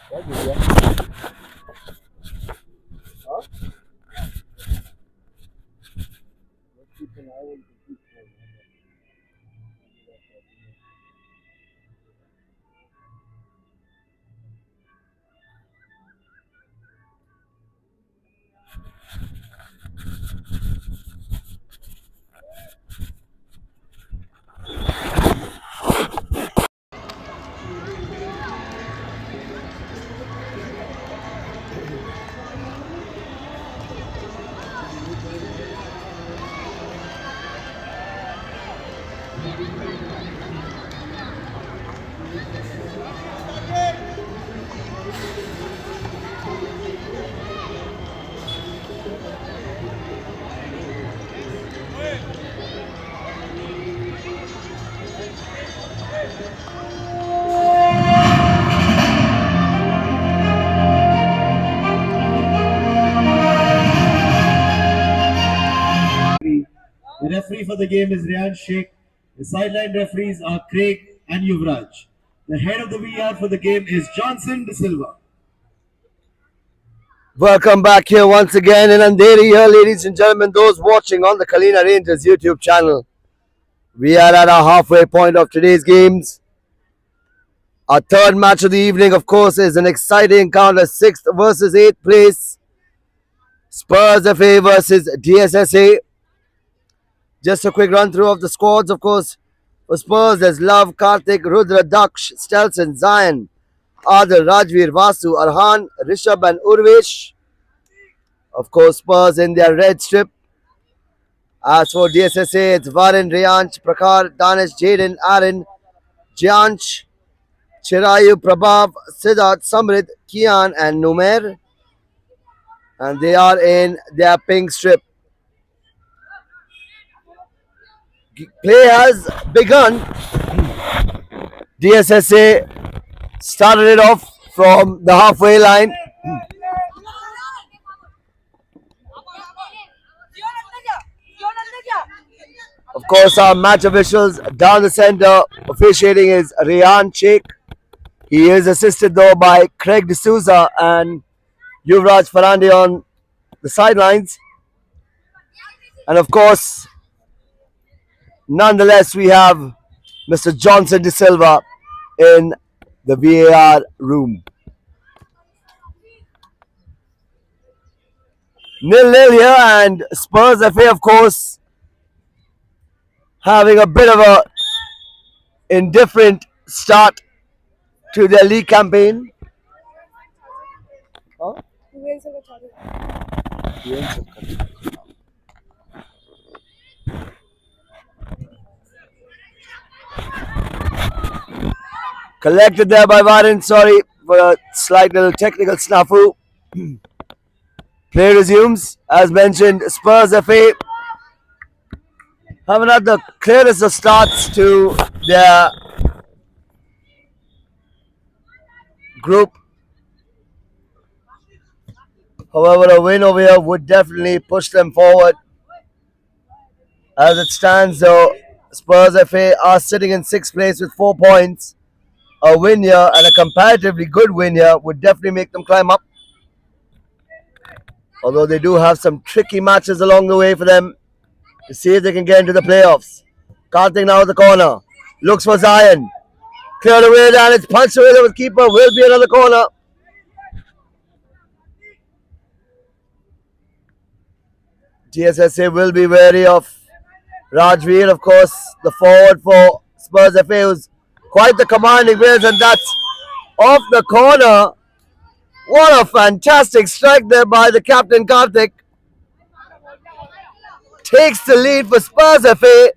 What did you? Huh? Let's keep an eye on the keep for The referee for the game is Ryan Sheikh. The sideline referees are Craig and Yuvraj. The head of the VR for the game is Johnson De Silva. Welcome back here once again in Andheri here, ladies and gentlemen, those watching on the Kalina Rangers YouTube channel. We are at our halfway point of today's games. Our third match of the evening, of course, is an exciting encounter, 6th versus 8th place. Spurz FA versus DSSA. Just a quick run through of the squads, of course. For Spurz, there's Love, Karthik, Rudra, Daksh, Stelson, Zion, Adil, Rajveer, Vasu, Arhan, Rishabh and Urvesh. Of course, Spurz in their red strip. As for DSSA, it's Varan, Riyansh, Prakhar, Danish, Jaden, Aaron, Jianch, Chirayu, Prabhav, Siddharth, Samrit, Kian and Numer. And they are in their pink strip. Play has begun. DSSA started it off from the halfway line. Of course, our match officials down the center officiating is Riyan Sheikh. He is assisted though by Craig D'Souza and Yuvraj Farandi on the sidelines. And of course, nonetheless, we have Mr. Johnson De Silva in the VAR room. 0-0 here, and Spurz FA, of course, having a bit of a indifferent start to their league campaign. Huh? Collected there by Varan, sorry for a slight little technical snafu. Play resumes. As mentioned, Spurz FA haven't had the clearest of starts to their group. However, a win over here would definitely push them forward. As it stands though, Spurz FA are sitting in 6th place with 4 points. A win here and a comparatively good win here would definitely make them climb up. Although they do have some tricky matches along the way for them to see if they can get into the playoffs. Karthik now at the corner. Looks for Zion. Cleared away down. It's punched away with keeper. Will be another corner. DSSA will be wary of Rajveer, of course, the forward for Spurz FA, who's quite the commanding presence, and that's off the corner. What a fantastic strike there by the captain Karthik. Takes the lead for Spurz FA.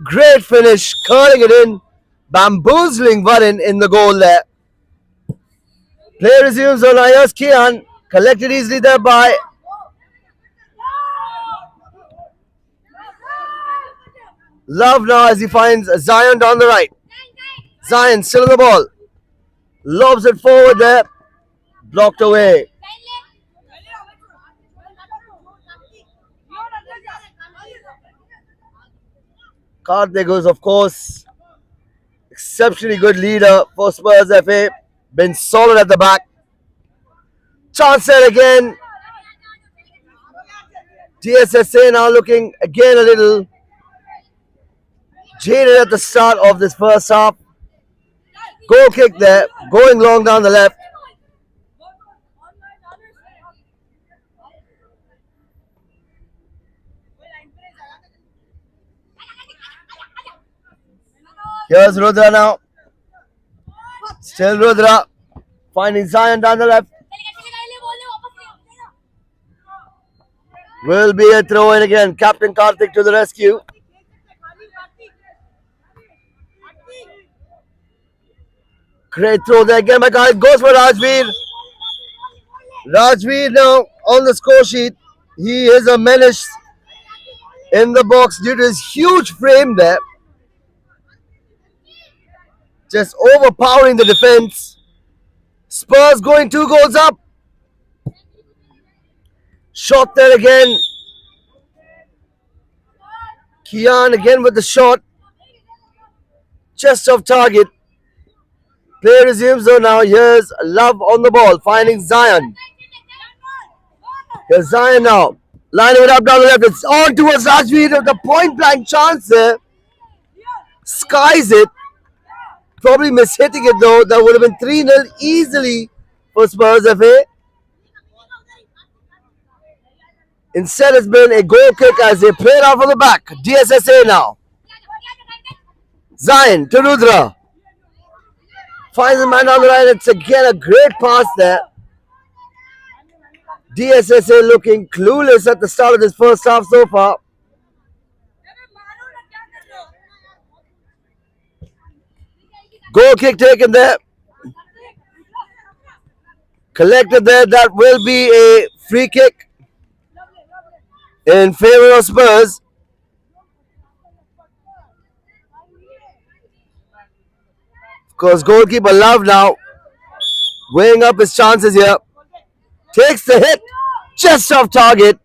Great finish, curling it in, bamboozling Varan in the goal there. Play resumes on Ayaz Kian, collected easily there by Love now as he finds Zion down the right. Zion still in the ball. Lobs it forward there. Blocked away. Karthik was, of course, exceptionally good leader for Spurz FA. been solid at the back. Chance there again. DSSA now looking again a little jaded at the start of this first half. Goal kick there, going long down the left. Here's Rudra now. Still Rudra. Finding Zion down the left. Will be a throw in again. Captain Karthik to the rescue. Great throw there again, my guy. Goes for Rajveer. Rajveer now on the score sheet. He is a menace in the box due to his huge frame there. Just overpowering the defense. Spurz going 2 goals up. Shot there again. Kian again with the shot. Just off target. Play resumes though now. Here's Love on the ball. Finding Zion. Here's Zion now. Lining it up down the left. It's on towards Rajveer. The point blank chance there. Skies it. Probably mishitting it though. That would have been 3-0 easily for Spurz FA. Instead, it's been a goal kick as they play it out from the back. DSSA now. Zion to Rudra. Finds the man on the line. It's again a great pass there. DSSA looking clueless at the start of this first half so far. Goal kick taken there. Collected there. That will be a free kick in favor of Spurz. Of course, goalkeeper Love now weighing up his chances here. Takes the hit just off target.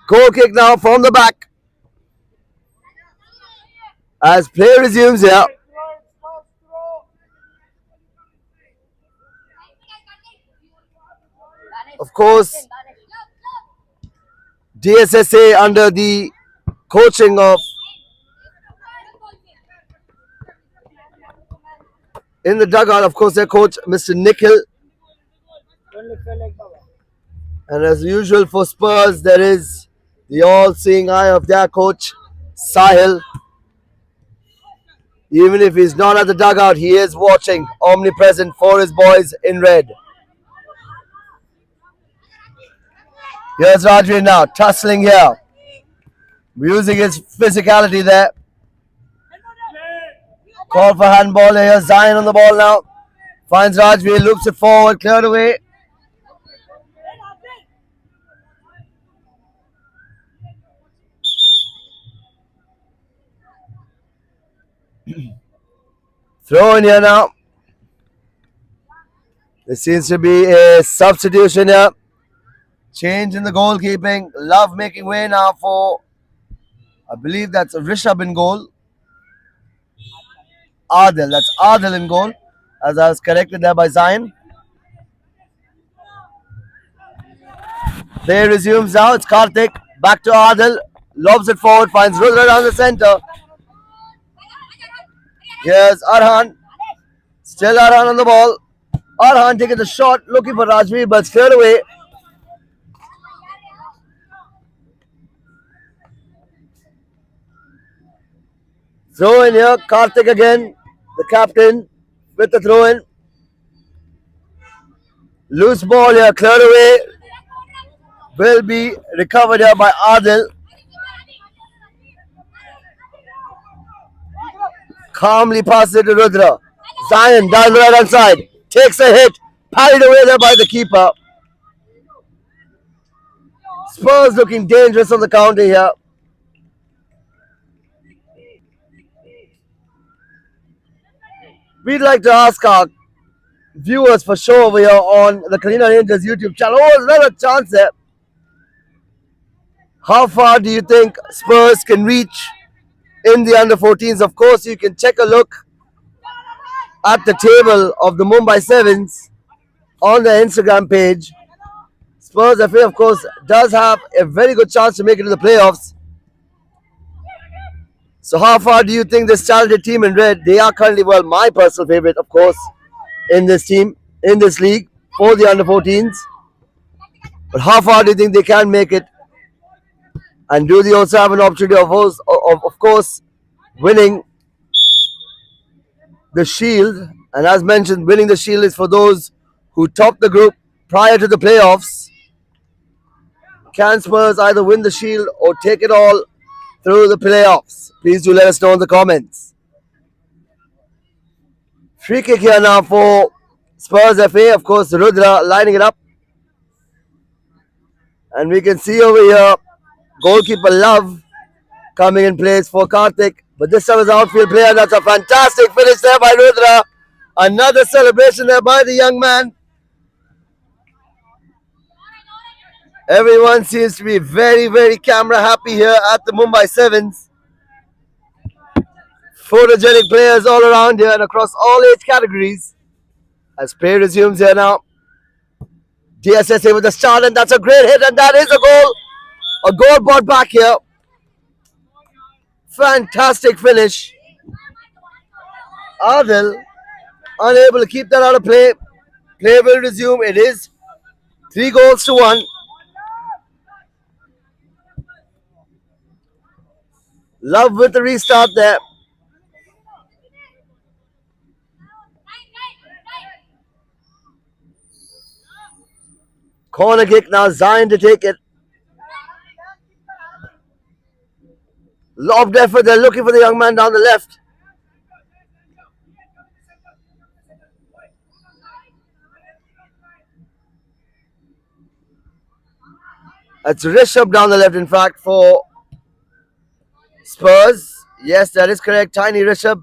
Goal kick now from the back as play resumes here. Of course, DSSA under the coaching of in the dugout, of course, their coach, Mr. Nikhil. And as usual for Spurz, there is the all-seeing eye of their coach, Sahil. Even if he's not at the dugout, he is watching, omnipresent for his boys in red. Here's Rajveer now, tussling here. Using his physicality there. Call for handball here. Zion on the ball now. Finds Rajveer, loops it forward, cleared away. Throw in here now. There seems to be a substitution here. Change in the goalkeeping. Love making way now for, I believe that's Rishabh in goal. Adil. That's Adil in goal. As I was corrected there by Zion. Play resumes now. It's Karthik. Back to Adil. Lobs it forward. Finds Rudra down the center. Here's Arhan. Still Arhan on the ball. Arhan taking the shot. Looking for Rajveer, but straight away. Throw in here. Karthik again. The captain with the throw in. Loose ball here. Cleared away. Will be recovered here by Adil. Calmly passes it to Rudra. Zion down the right hand side. Takes a hit. Parried away there by the keeper. Spurz looking dangerous on the counter here. We'd like to ask our viewers for sure over here on the Kalina Rangers YouTube channel. Oh, another chance there. How far do you think Spurs can reach in the under 14s? Of course, you can take a look at the table of the Mumbai Sevens on the Instagram page. Spurs FA, of course, does have a very good chance to make it to the playoffs. So how far do you think this talented team in red, they are currently, well, my personal favorite, of course, in this team, in this league, for the under 14s. But how far do you think they can make it? And do they also have an opportunity of course, winning the Shield? And as mentioned, winning the Shield is for those who top the group prior to the playoffs. Can Spurs either win the Shield or take it all through the playoffs? Please do let us know in the comments. Free kick here now for Spurs FA. Of course, Rudra lining it up. And we can see over here goalkeeper Love coming in place for Karthik. But this time is outfield player. That's a fantastic finish there by Rudra. Another celebration there by the young man. Everyone seems to be very, very camera happy here at the Mumbai Sevens. Photogenic players all around here and across all age categories. As play resumes here now. DSSA with the start, and that's a great hit, and that is a goal. A goal brought back here. Fantastic finish. Adil unable to keep that out of play. Play will resume. It is 3-1. Love with the restart there. Corner kick now, Zion to take it. Lobbed effort, they're looking for the young man down the left. It's Rishabh down the left, in fact, for Spurs. Yes, that is correct. Tiny Rishabh.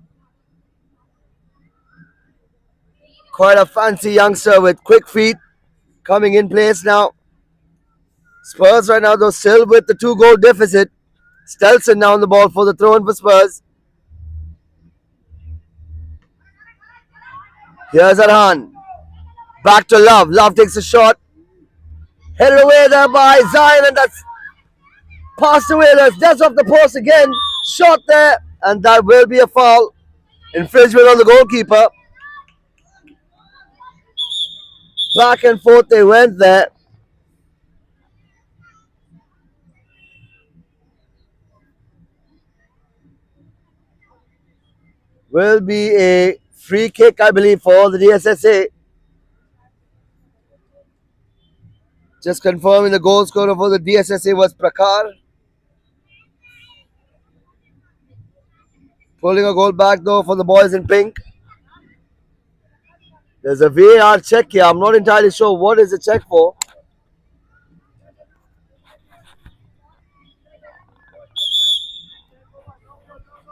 Quite a fancy youngster with quick feet. Coming in place now. Spurs right now, though, still with the 2-goal deficit. Stelson now on the ball for the throw-in for Spurs. Here's Arhan. Back to Love. Love takes a shot. Headed away there by Zion, and that's passed away. That's just off the post again. Shot there, and that will be a foul. Infringement on the goalkeeper. Back and forth they went there. Will be a free kick, I believe, for the DSSA. Just confirming the goal scorer for the DSSA was Prakar. Pulling a goal back though for the boys in pink. There's a VAR check here. I'm not entirely sure what is the check for.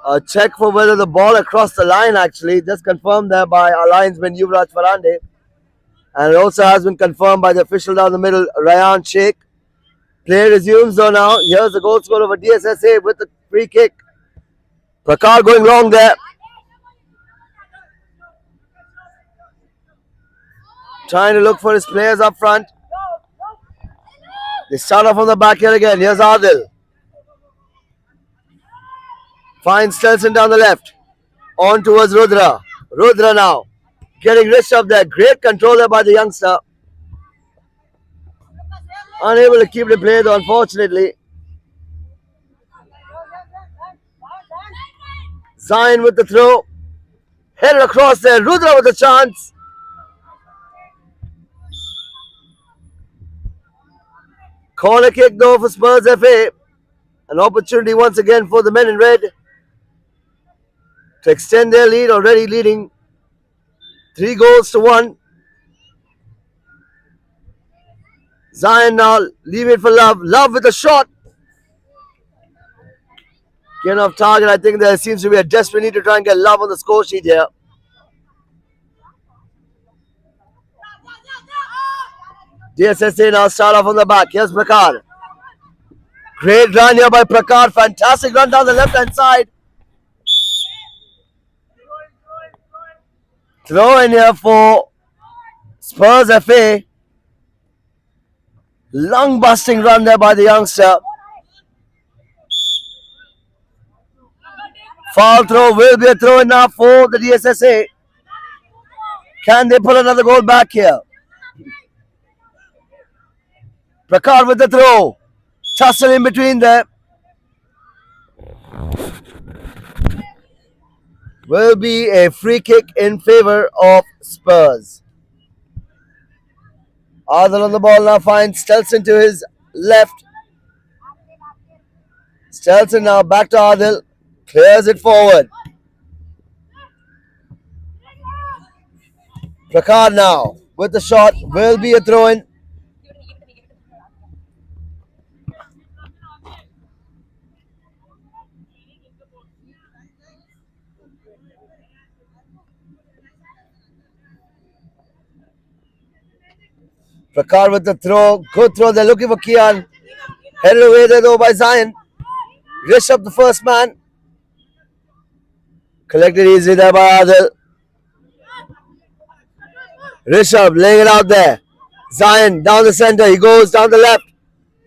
A check for whether the ball across the line actually. Just confirmed there by our linesman Yuvraj Farande. And it also has been confirmed by the official down the middle, Ryan Sheikh. Play resumes though now. Here's the goal scorer for DSSA with the free kick. Prakar going long there. Trying to look for his players up front. They start off on the back here again. Here's Adil. Finds Stelson down the left. On towards Rudra. Rudra now. Getting Rishabh there. Great control there by the youngster. Unable to keep the play though, unfortunately. Zion with the throw. Headed across there. Rudra with the chance. Corner kick though for Spurs FA. An opportunity once again for the men in red to extend their lead, already leading 3-1. Zion now leaving it for Love. Love with a shot. Getting off target. I think there seems to be a desperate need to try and get Love on the score sheet here. DSSA now start off on the back. Here's Prakar. Great run here by Prakar. Fantastic run down the left hand side. Throw in here for Spurz FA. Lung busting run there by the youngster. Foul throw will be a throw in now for the DSSA. Can they pull another goal back here? Prakar with the throw. Tussle in between there. Will be a free kick in favor of Spurz. Adil on the ball now finds Stelson to his left. Stelson now back to Adil. Clears it forward. Prakar now with the shot. Will be a throw in. Prakar with the throw. Good throw. They're looking for Kian. Headed away there though by Zion. Rishabh the first man. Collected easily there by Adil. Rishabh laying it out there. Zion down the center. He goes down the left.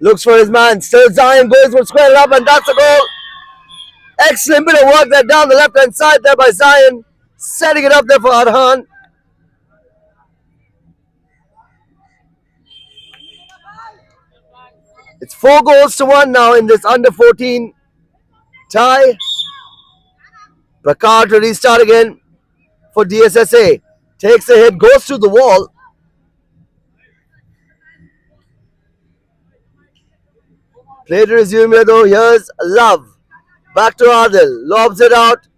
Looks for his man. Still Zion goes for square it up and that's a goal. Excellent bit of work there down the left hand side there by Zion. Setting it up there for Arhan. It's 4-1 now in this under 14 tie. Prakar to restart again for DSSA. Takes a hit, goes through the wall. Play to resume here though. Here's Love. Back to Adil. Lobs it out.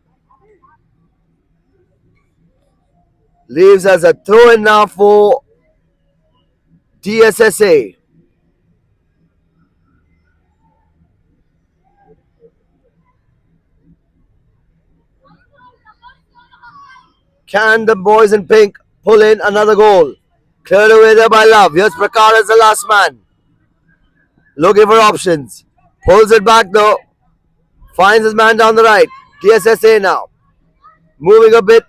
Leaves as a throw in now for DSSA. Can the boys in pink pull in another goal? Cleared away there by Love. Here's Prakar as the last man. Looking for options. Pulls it back though. Finds his man down the right. DSSA now. Moving a bit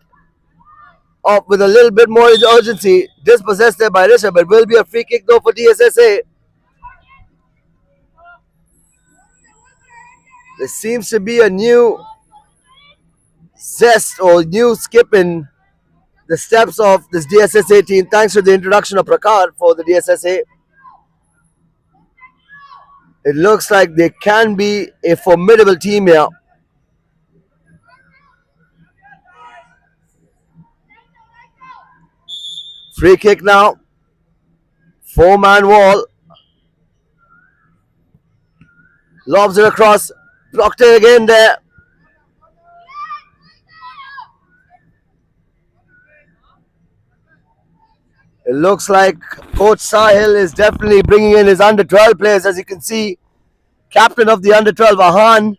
up with a little bit more urgency. Dispossessed there by Rishabh. But will be a free kick though for DSSA. There seems to be a new zest or new skip in the steps of this DSSA team thanks to the introduction of Prakar for the DSSA. It looks like they can be a formidable team here. Free kick now. 4-man wall. Lobs it across. Blocked it again there. It looks like Coach Sahil is definitely bringing in his under 12 players. As you can see, captain of the under 12, Ahan,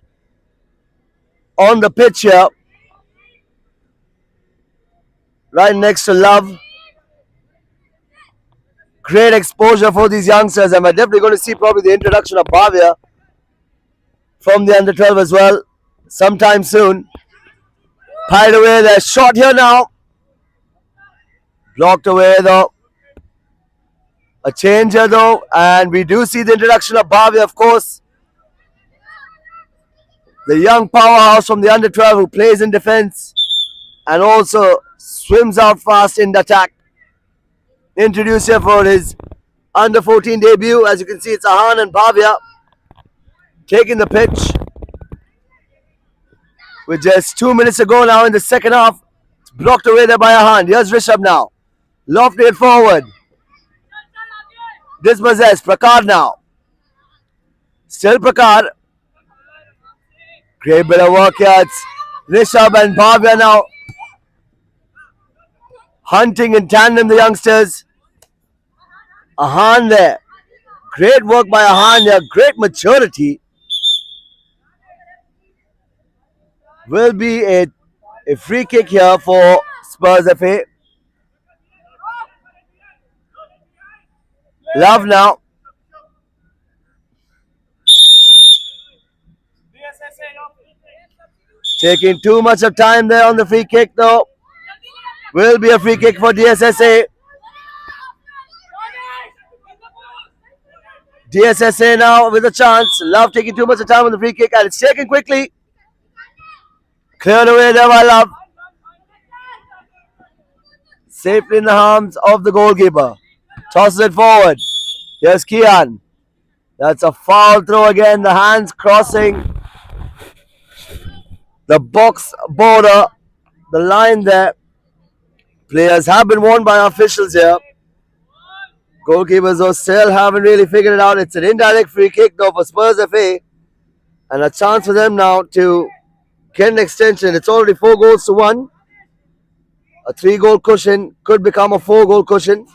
on the pitch here. Right next to Love. Great exposure for these youngsters. And we're definitely going to see probably the introduction of Bhavya from the under 12 as well sometime soon. Piled away there. Shot here now. Blocked away though. A change here though. And we do see the introduction of Bhavya, of course. The young powerhouse from the under 12 who plays in defense and also swims out fast in the attack. Introduced here for his under 14 debut. As you can see, it's Ahan and Bhavya taking the pitch. With just 2 minutes to go now in the second half. It's blocked away there by Ahan. Here's Rishabh now. Lofted it forward. Dispossessed. Prakar now. Still Prakar. Great bit of work here. It's Rishabh and Bhavya now hunting in tandem, the youngsters. Ahan there. Great work by Ahan here. Great maturity. Will be a free kick here for Spurz FA. Love now. Taking too much of time there on the free kick though. Will be a free kick for DSSA. DSSA now with a chance. Love taking too much of time on the free kick and it's taken quickly. Cleared away there by Love. Safely in the arms of the goalkeeper. Tosses it forward. Here's Kian. That's a foul throw again. The hands crossing the box border. The line there. Players have been warned by officials here. Goalkeepers though still haven't really figured it out. It's an indirect free kick though for Spurz FA. And a chance for them now to get an extension. It's already 4-1. A 3-goal cushion could become a 4-goal cushion.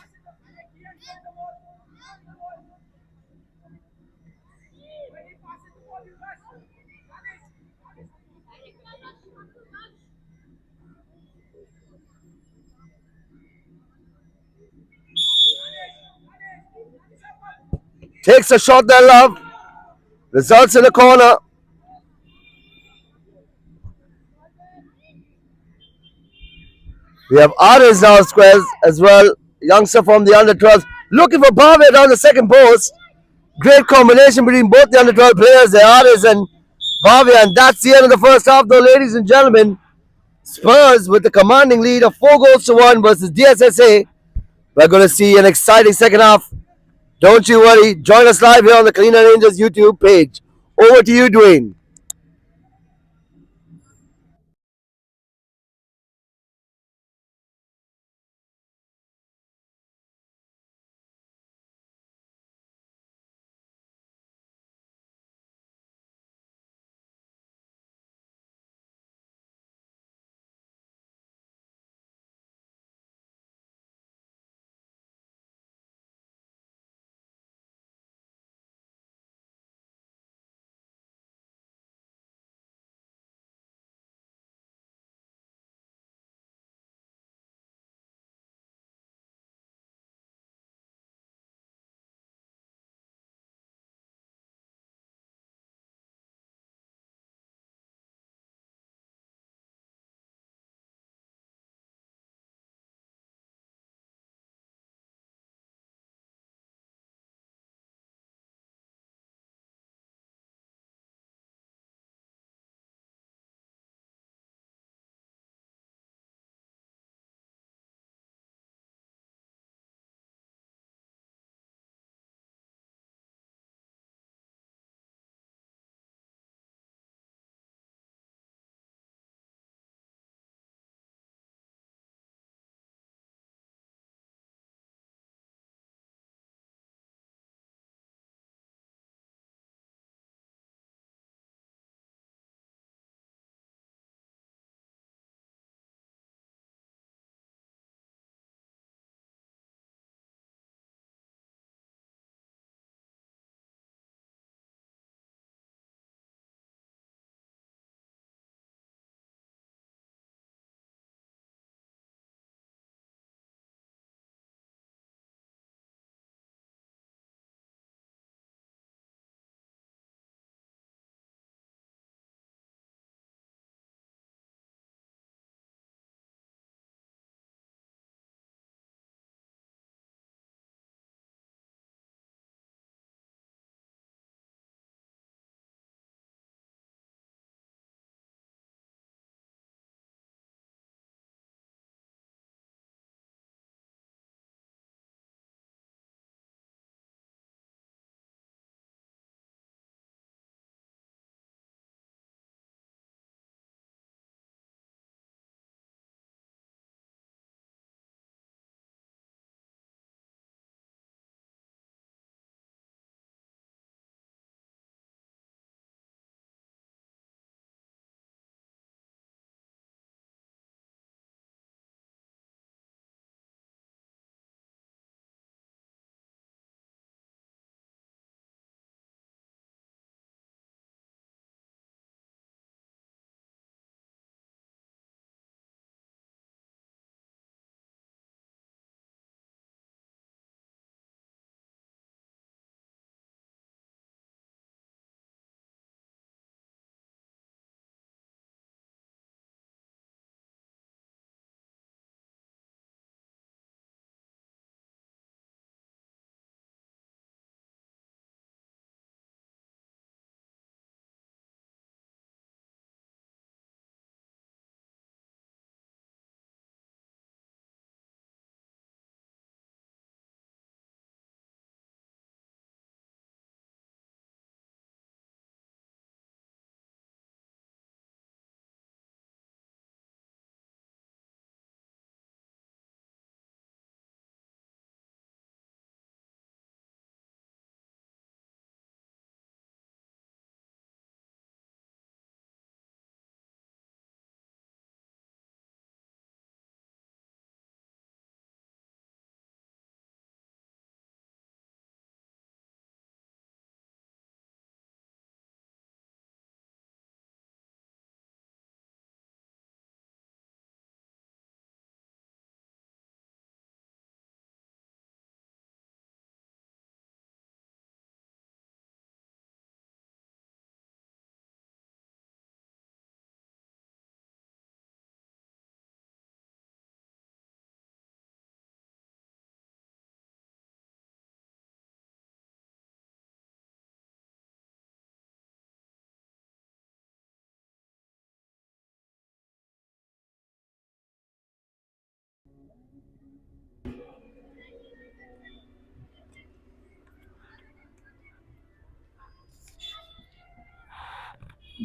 Takes a shot there, Love. Results in a corner. We have Ares now squares as well. Youngster from the under-12. Looking for Bhavya down the second post. Great combination between both the under-12 players there, Ares and Bhavya. And that's the end of the first half though, ladies and gentlemen. Spurz with the commanding lead of 4-1 versus DSSA. We're going to see an exciting second half. Don't you worry. Join us live here on the Kalina Rangers YouTube page. Over to you, Dwayne.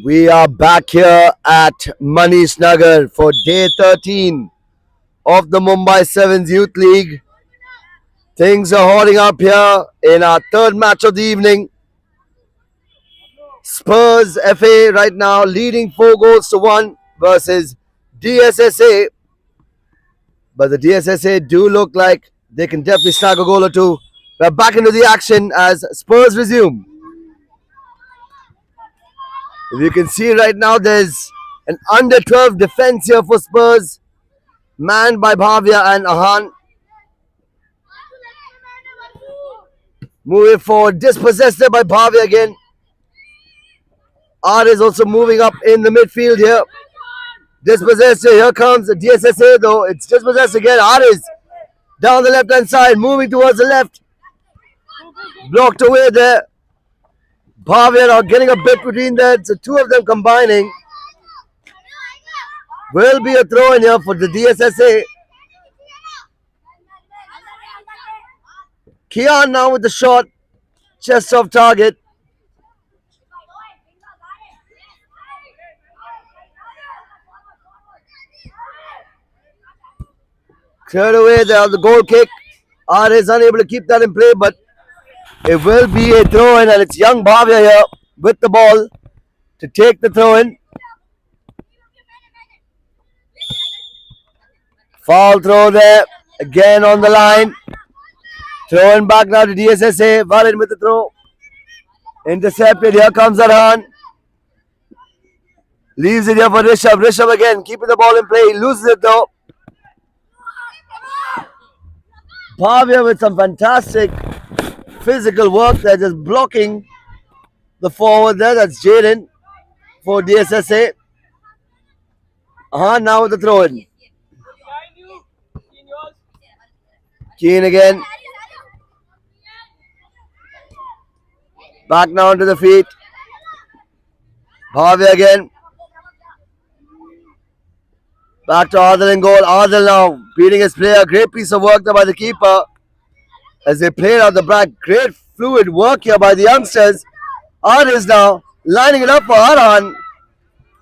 We are back here at Manish Nagar for day 13 of the Mumbai Se7ens Youth League. Things are holding up here in our third match of the evening. Spurz FA right now leading 4 goals to 1 versus DSSA. But the DSSA do look like they can definitely snag a goal or two. We're back into the action as Spurz resume. If you can see right now, there's an under 12 defense here for Spurz, manned by Bhavya and Ahan. Moving forward, dispossessed there by Bhavya again. Art is also moving up in the midfield here. Dispossessed here comes the DSSA though. It's dispossessed again. Art is down the left hand side, moving towards the left. Blocked away there. Bhavya are getting a bit between that. So two of them combining. Will be a throw in here for the DSSA. Kian now with the shot. Chest off target. Cleared away there on the goal kick. R is unable to keep that in play, but it will be a throw in, and it's young Bhavya here with the ball to take the throw in. Foul throw there. Again on the line. Throwing back now to DSSA. Valid with the throw. Intercepted. Here comes Arhan. Leaves it here for Rishabh. Rishabh again keeping the ball in play. He loses it though. Bhavya with some fantastic physical work there, just blocking the forward there. That's Jaden for DSSA. Now with the throw in. Keen again. Back now to the feet. Bhavya again. Back to Adil in goal. Adil now beating his player. Great piece of work there by the keeper as they played out the back. Great fluid work here by the youngsters. Adil is now lining it up for Arhan.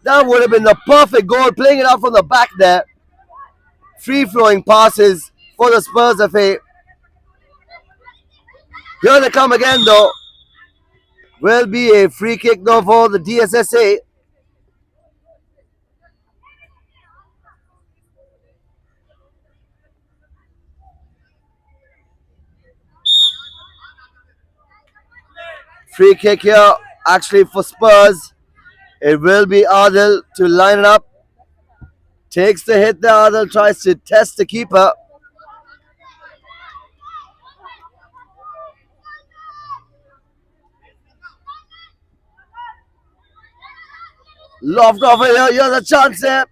That would have been the perfect goal. Playing it out from the back there. Free flowing passes for the Spurz FA. Here they come again though. Will be a free kick though for the DSSA. Free kick here actually for Spurz. It will be Adil to line it up. Takes the hit there. Adil tries to test the keeper. Loft over here. Here's a chance there.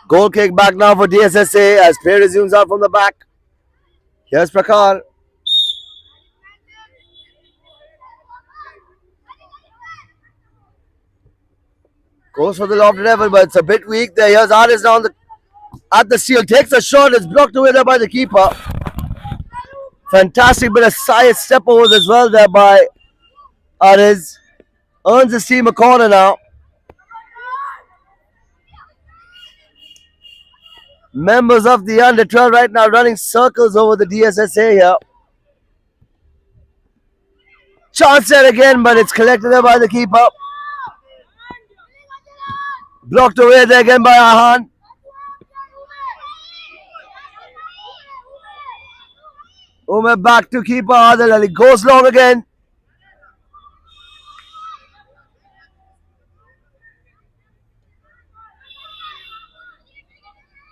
Goal kick back now for DSSA as play resumes out from the back. Here's Prakar. Goes for the lofted level, but it's a bit weak there. Here's Aris down at the seal. Takes a shot. It's blocked away there by the keeper. Fantastic bit of side step overs as well there by Aris. Earns his team a corner now. Members of the under 12 right now running circles over the DSSA here. Chance there again, but it's collected there by the keeper. Blocked away there again by Ahan. Umar back to keeper Adil and it goes long again.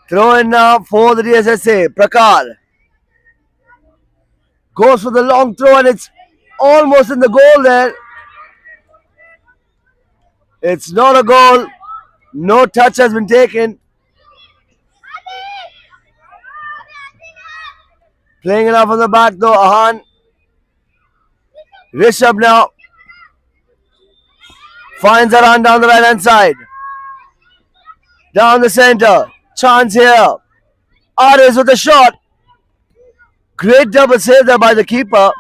Throw in now for the DSSA. Prakar goes for the long throw and it's almost in the goal there. It's not a goal. No touch has been taken. Playing it up on the back though. Ahan. Rishabh now Finds a run down the right hand side. Down the center. Chance here. Ares with a shot. Great double save there by the keeper.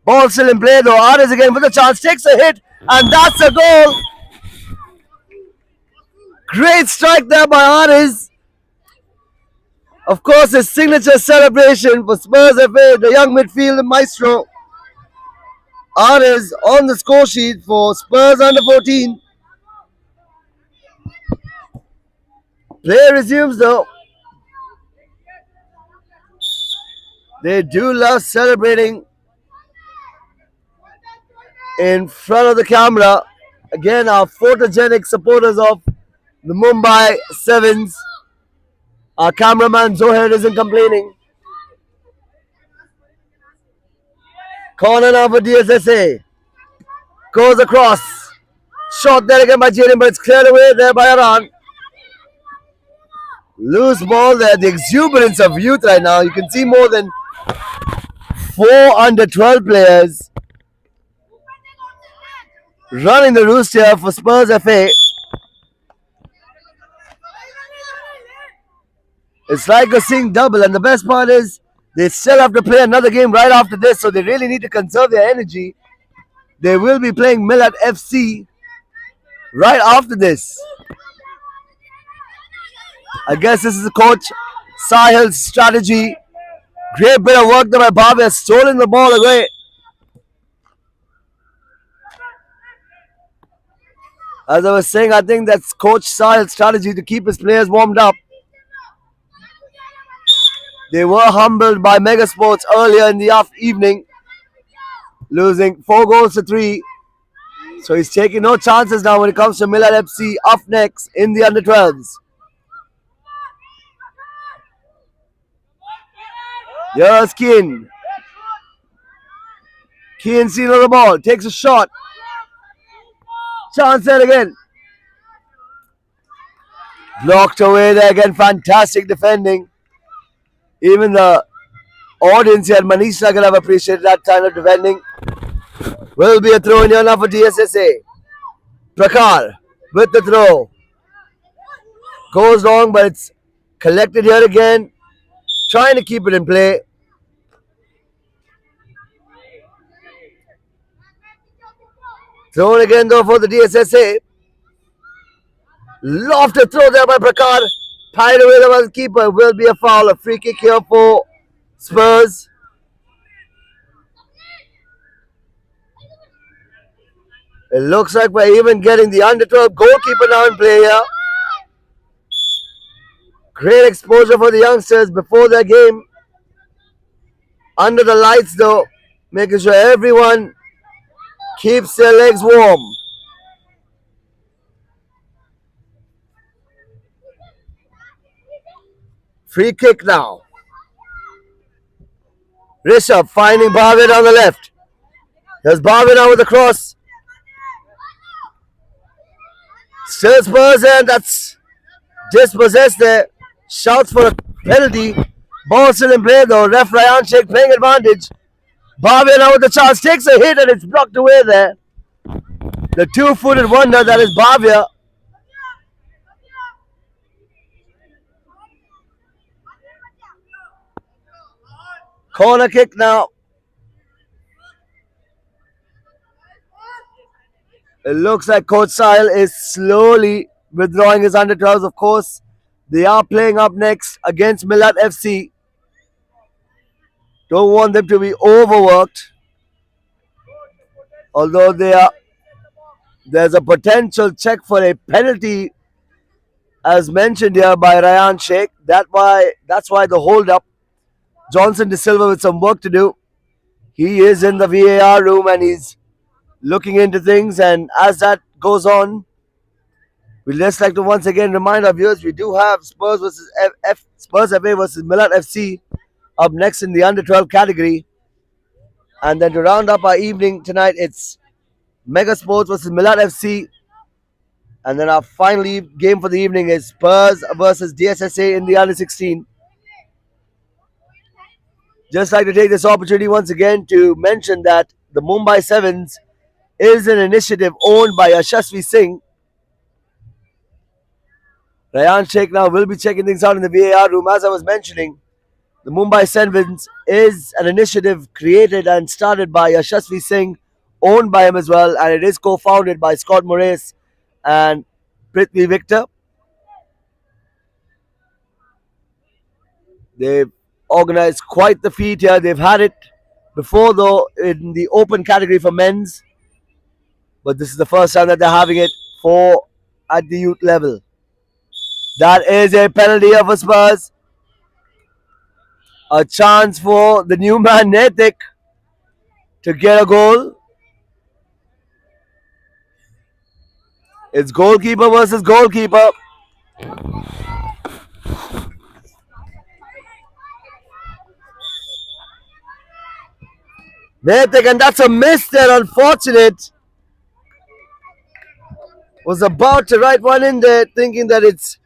Ball still in play though. Ares again with a chance. Takes a hit. And that's a goal. Great strike there by Ares. Of course, his signature celebration for Spurs FA, the young midfield maestro. Ares on the score sheet for Spurs under 14. Play resumes though. They do love celebrating in front of the camera. Again, our photogenic supporters of the Mumbai Se7ens. Our cameraman Zohair isn't complaining. Corner now for DSSA. Goes across. Shot there again by Jaden, but it's cleared away there by Aran. Loose ball there. The exuberance of youth right now. You can see more than 4 under 12 players running the roost here for Spurs FA. It's like a sing double, and the best part is they still have to play another game right after this, so they really need to conserve their energy. They will be playing Millat FC right after this. I guess this is coach Sahil's strategy. Great bit of work there by Bhavya, stolen the ball away. As I was saying, I think that's coach Sahil's strategy to keep his players warmed up. They were humbled by Mega Sports earlier in the evening, losing 4 goals to 3. So he's taking no chances now when it comes to Millat FC up next in the under 12s. Here's Keane. Keane seen on the ball, takes a shot. Chance there again. Blocked away there again, fantastic defending. Even the audience here, Manish Nagar, have appreciated that kind of defending. Will be a throw in here now for DSSA. Prakar with the throw. Goes long, but it's collected here again. Trying to keep it in play. Thrown again though for the DSSA. Lofted throw there by Prakar. Tied away by the keeper. Will be a foul. A free kick here for Spurs. It looks like we're even getting the under 12 goalkeeper now in play here. Great exposure for the youngsters before their game. Under the lights though, making sure everyone keeps their legs warm. Free kick now. Rishabh finding Bhavin on the left. There's Bhavin now with the cross. Still Spurs, and that's dispossessed there. Shouts for a penalty. Ball still in play though. Ref Ryan Sheikh playing advantage. Bhavin now with the chance. Takes a hit and it's blocked away there. The two-footed wonder that is Bhavya. Corner kick now. It looks like Coach Sahil is slowly withdrawing his under 12s. Of course, they are playing up next against Millat FC. Don't want them to be overworked. Although there's a potential check for a penalty, as mentioned here by Ryan Sheikh. That's why the hold up. Johnson De Silva with some work to do. He is in the VAR room and he's looking into things, and as that goes on, we'd just like to once again remind our viewers we do have Spurs FA versus Millat FC up next in the under 12 category. And then to round up our evening tonight, it's Mega Sports versus Millat FC. And then our final game for the evening is Spurs versus DSSA in the under 16. Just like to take this opportunity once again to mention that the Mumbai Se7ens is an initiative owned by Yashasvi Singh. Rayan Sheikh now will be checking things out in the VAR room. As I was mentioning, the Mumbai Se7ens is an initiative created and started by Yashasvi Singh, owned by him as well, and it is co-founded by Scott Moraes and Prithvi Victor. They've organized quite the feat here. They've had it before, though, in the open category for men's, but this is the first time that they're having it for at the youth level. That is a penalty of a Spurz. A chance for the new man Netik to get a goal. It's goalkeeper versus goalkeeper. Netik, and that's a miss there, unfortunate. Was about to write one in there, thinking that it's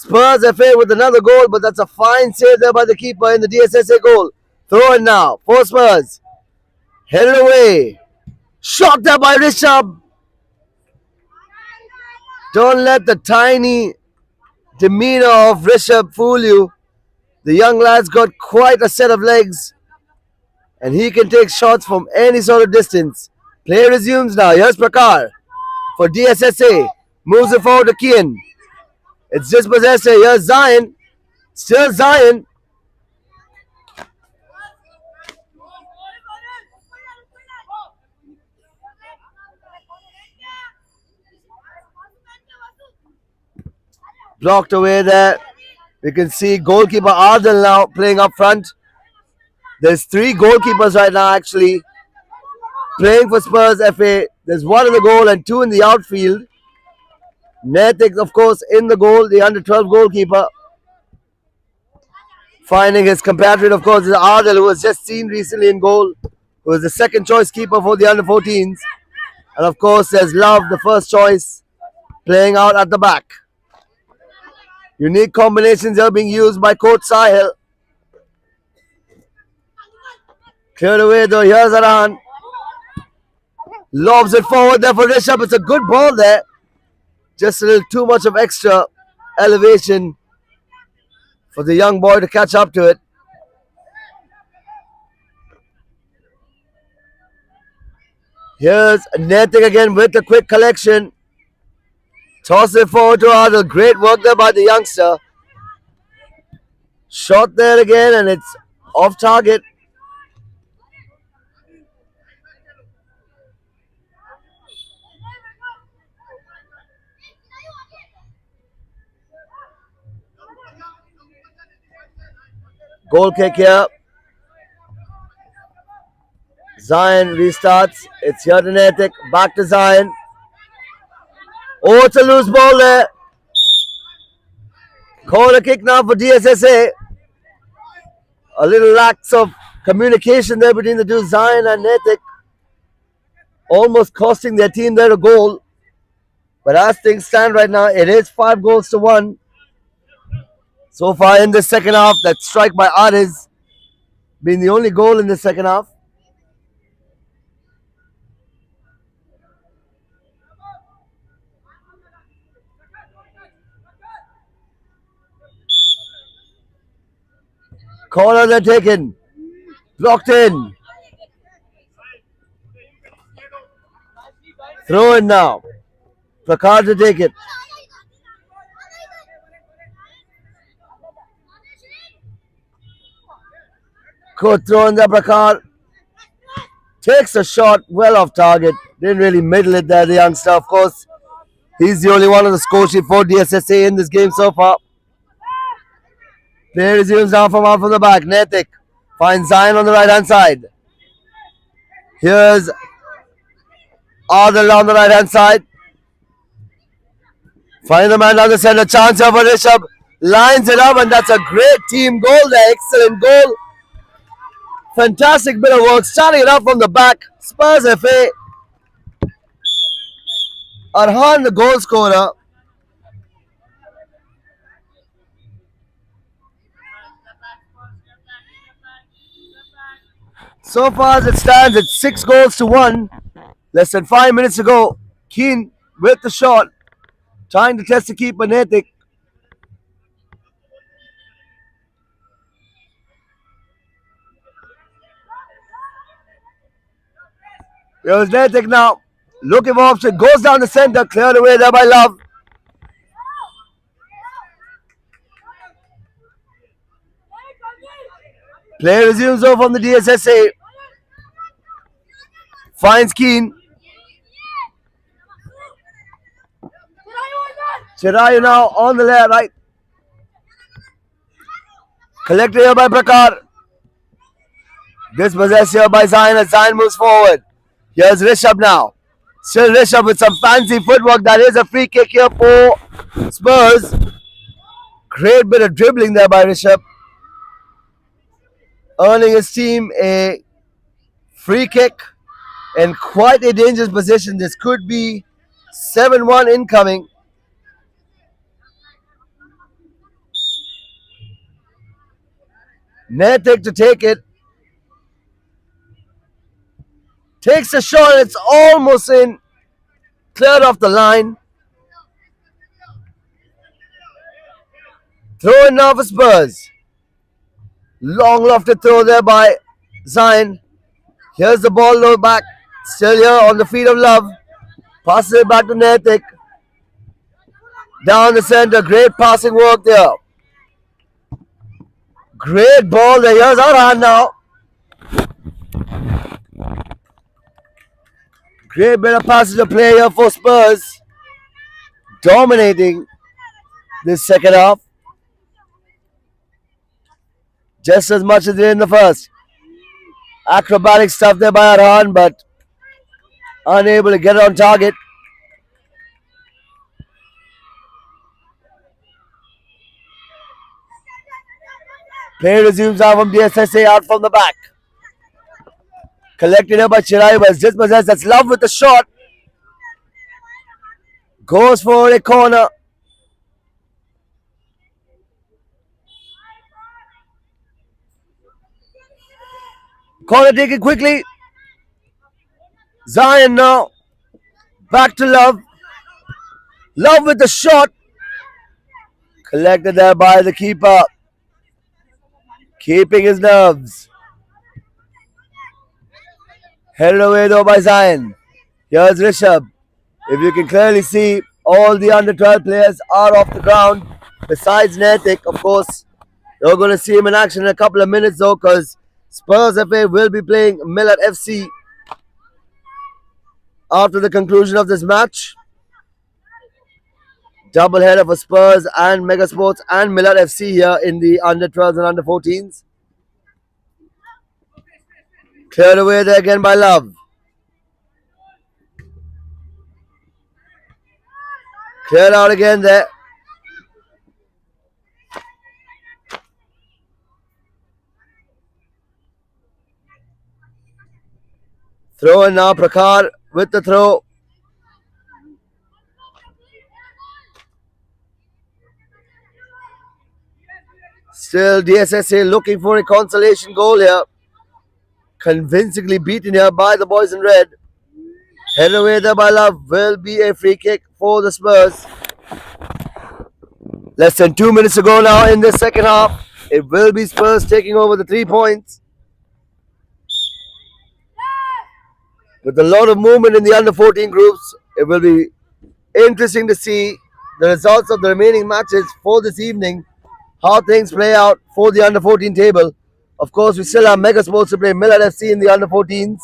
Spurz FA with another goal, but that's a fine save there by the keeper in the DSSA goal. Throw in now for Spurz. Headed away. Shot there by Rishabh. Don't let the tiny demeanor of Rishabh fool you. The young lad's got quite a set of legs, and he can take shots from any sort of distance. Play resumes now. Here's Prakar for DSSA. Moves it forward to Kian. It's just possessed here. Here's Zion. Still Zion. Blocked away there. We can see goalkeeper Adil now playing up front. There's 3 goalkeepers right now actually playing for Spurz FA. There's 1 in the goal and 2 in the outfield. Netik, of course, in the goal, the under-12 goalkeeper. Finding his compatriot, of course, is Adil, who was just seen recently in goal, who was the second choice keeper for the under-14s. And of course, there's Love, the first choice, playing out at the back. Unique combinations are being used by Coach Sahil. Cleared away though, here's Aran. Lobs it forward there for Rishabh. It's a good ball there. Just a little too much of extra elevation for the young boy to catch up to it. Here's Netik again with the quick collection. Toss it forward to Adil. Great work there by the youngster. Shot there again and it's off target. Goal kick here. Zion restarts. It's here to Netik. Back to Zion. Oh, it's a loose ball there. Corner kick now for DSSA. A little lack of communication there between the two, Zion and Netik. Almost costing their team there a goal. But as things stand right now, it is 5-1. So far in the second half, that strike by Ariz being the only goal in the second half. Corner they're taken. Blocked in. Throw in now. Prakar to take it. Good throw in there, Prakar. Takes a shot well off target. Didn't really middle it there, the youngster. Of course, he's the only one on the score sheet for DSSA in this game so far. Play resumes now from out from the back. Netik finds Zion on the right hand side. Here's Adil on the right hand side. Find the man down the center. Chance here for Rishabh. Lines it up and that's a great team goal there. Excellent goal. Fantastic bit of work. Starting it up from the back. Spurz FA. Arhan, the goal scorer. So far as it stands, it's 6-1. Less than 5 minutes ago, Keen with the shot, trying to test the keeper, Netik. Here's Netik now, looking for option, goes down the center, cleared away there by Love. Play resumes over from the DSSA. Finds Keen. Chirayu now on the left, right. Collected here by Prakar. Dispossessed here by Zain as Zain moves forward. Here's Rishabh now. Still Rishabh with some fancy footwork. That is a free kick here for Spurz. Great bit of dribbling there by Rishabh. Earning his team a free kick in quite a dangerous position. This could be 7-1 incoming. Netik to take it. Takes a shot. It's almost in. Cleared off the line. Throw in now for Spurz. Long lofted throw there by Zain. Here's the ball low back. Still here on the feet of Love. Passes it back to Netik. Down the center. Great passing work there. Great ball there. Here's Arhan now. Great bit of passage to play here for Spurz. Dominating this second half. Just as much as they did in the first. Acrobatic stuff there by Arhan, but unable to get it on target. Play resumes out from DSSA out from the back. Collected here by Chirayu, but it's dispossessed. That's Love with the shot. Goes for a corner. Corner taken quickly. Zain now. Back to Love. Love with the shot. Collected there by the keeper. Keeping his nerves. Headed away though by Zain. Here's Rishabh. If you can clearly see, all the under 12 players are off the ground. Besides Netik, of course. You're going to see him in action in a couple of minutes though, because Spurz FA will be playing Millat FC after the conclusion of this match. Double header for Spurz and Mega Sports and Millat FC here in the under 12s and under 14s. Cleared away there again by Love. Cleared out again there. Throw in now, Prakar with the throw. Still DSSA looking for a consolation goal here. Convincingly beaten here by the boys in red. Headed away there by Love. Will be a free kick for the Spurz. Less than 2 minutes ago now in the second half. It will be Spurz taking over the 3 points. With a lot of movement in the under 14 groups, it will be interesting to see the results of the remaining matches for this evening. How things play out for the under 14 table. Of course, we still have Mega Sports to play Millat FC in the under 14s.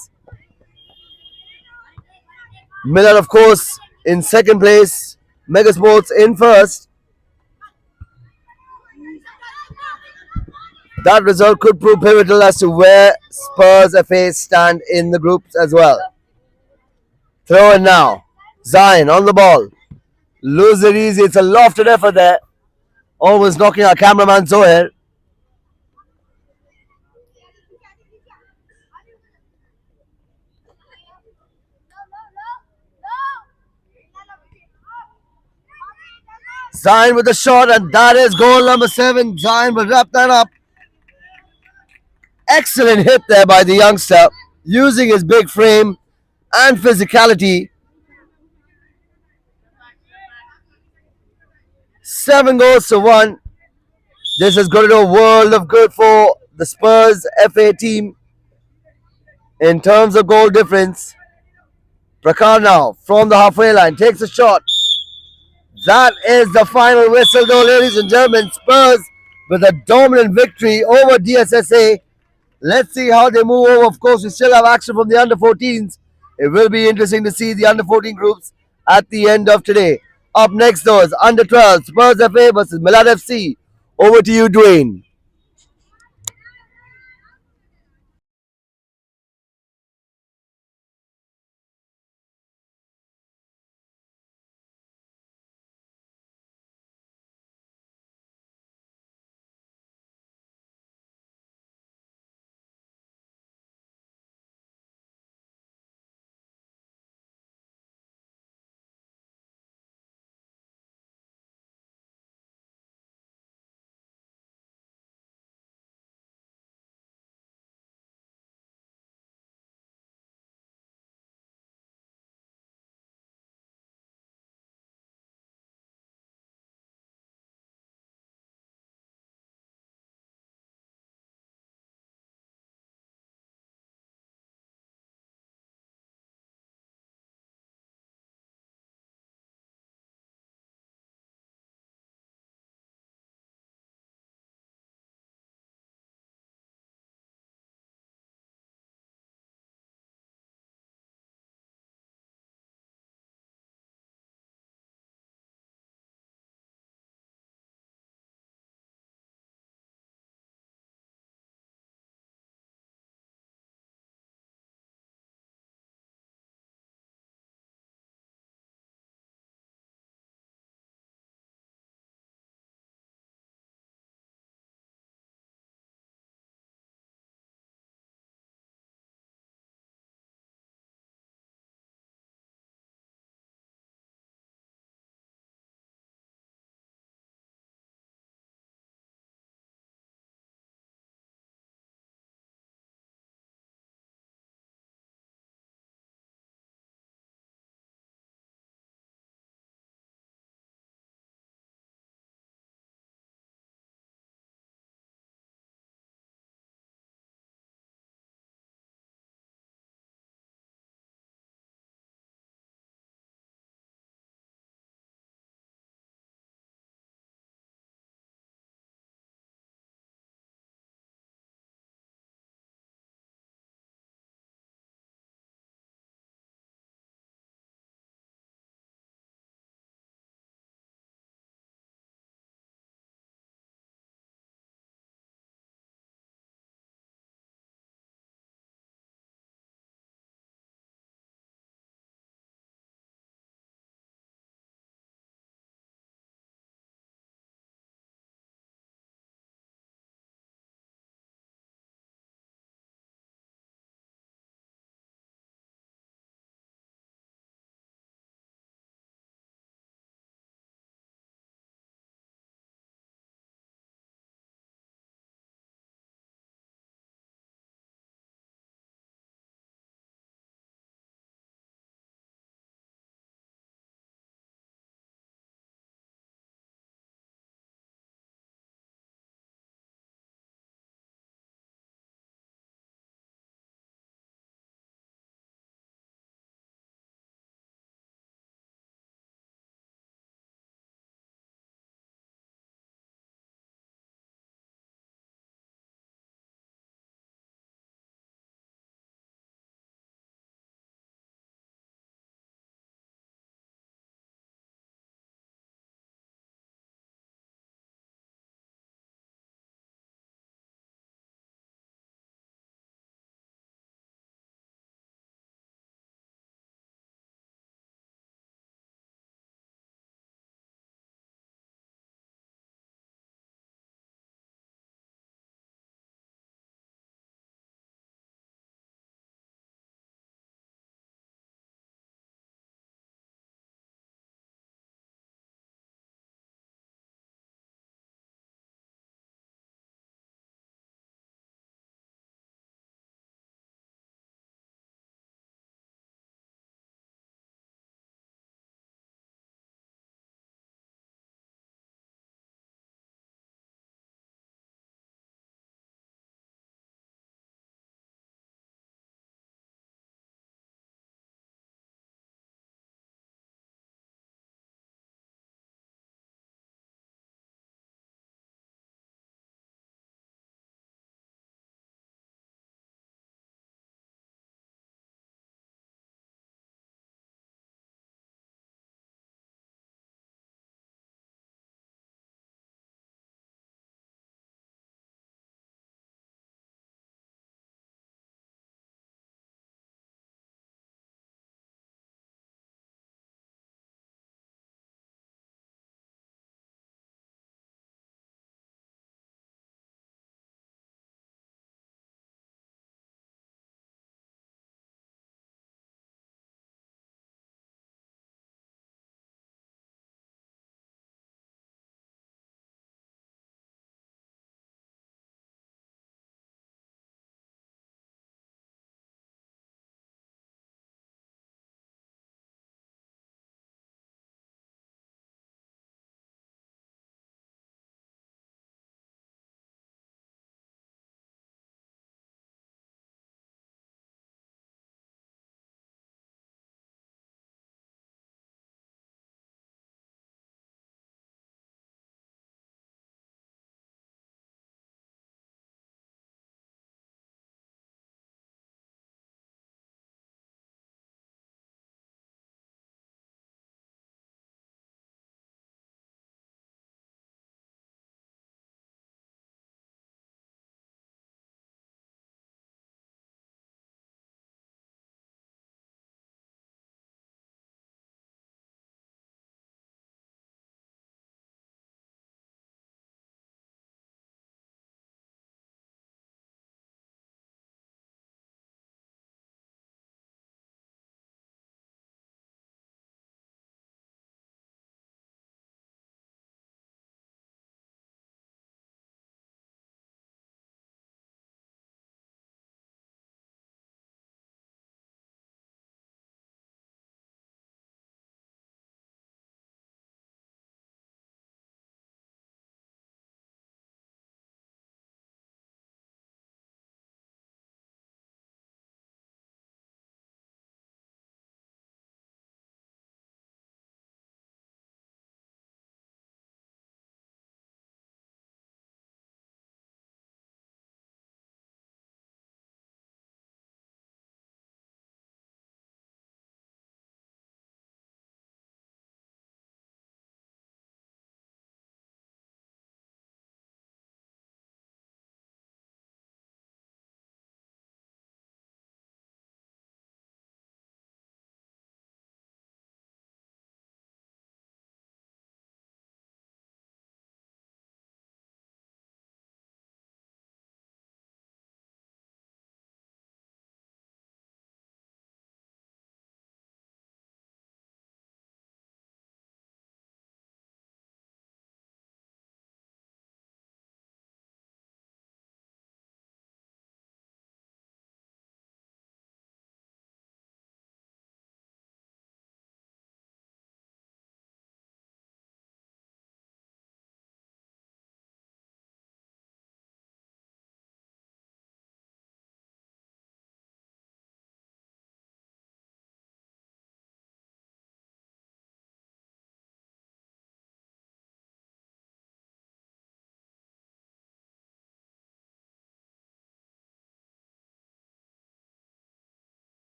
Millat, of course, in second place. Mega Sports in first. That result could prove pivotal as to where Spurz FA stand in the groups as well. Throw in now. Zain on the ball. Lose it easy. It's a lofted effort there. Almost knocking our cameraman Zoher. Zain with the shot, and that is goal number 7. Zain will wrap that up. Excellent hit there by the youngster, using his big frame and physicality. 7 goals to 1. This is going to do a world of good for the Spurs FA team in terms of goal difference. Prakar now from the halfway line takes a shot. That is the final whistle, though, ladies and gentlemen. Spurs with a dominant victory over DSSA. Let's see how they move over. Of course, we still have action from the under 14s. It will be interesting to see the under 14 groups at the end of today. Up next, though, is under 12 Spurs FA versus Millat FC. Over to you, Dwayne.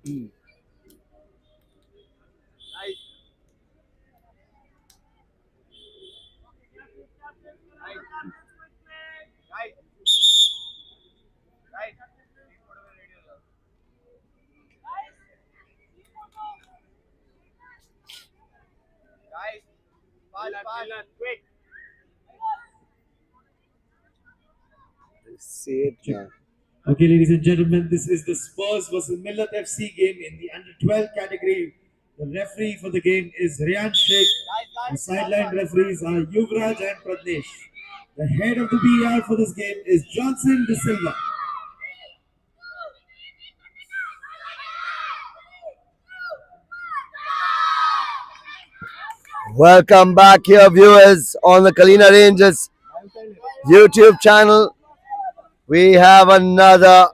See it now. Okay, ladies and gentlemen, this is the Spurz versus Millat FC game in the under 12 category. The referee for the game is Ryan Sheikh. The sideline referees are Yuvraj and Pradnesh. The head of the VR for this game is Johnson De Silva. Welcome back here, viewers, on the Kalina Rangers YouTube channel. We have another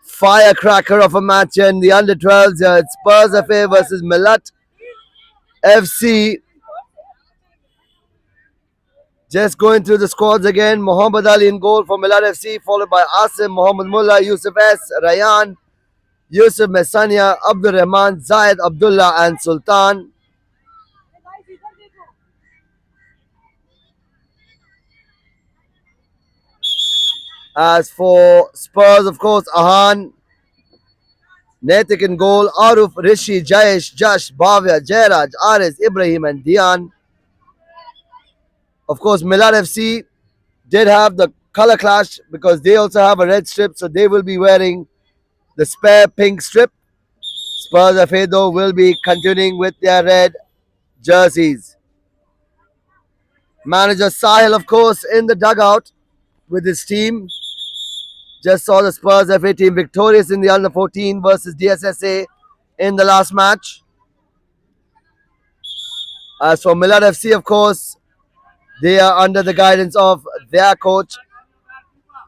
firecracker of a match here in the under 12s. It's Spurz FA versus Millat FC. Just going through the squads again. Muhammad Ali in goal for Millat FC, followed by Asim, Muhammad Mullah, Yusuf S, Rayan, Yusuf Mesania, Abdul Rahman, Zayed Abdullah, and Sultan. As for Spurz, of course, Ahan, Netik in goal, Aruf, Rishi, Jayesh, Jash, Bhavya, Jairaj, Aris, Ibrahim, and Dian. Of course, Millat FC did have the color clash because they also have a red strip, so they will be wearing the spare pink strip. Spurz FA, though, will be continuing with their red jerseys. Manager Sahil, of course, in the dugout with his team. Just saw the Spurz FA team victorious in the under 14 versus DSSA in the last match. As for Millat FC, of course, they are under the guidance of their coach,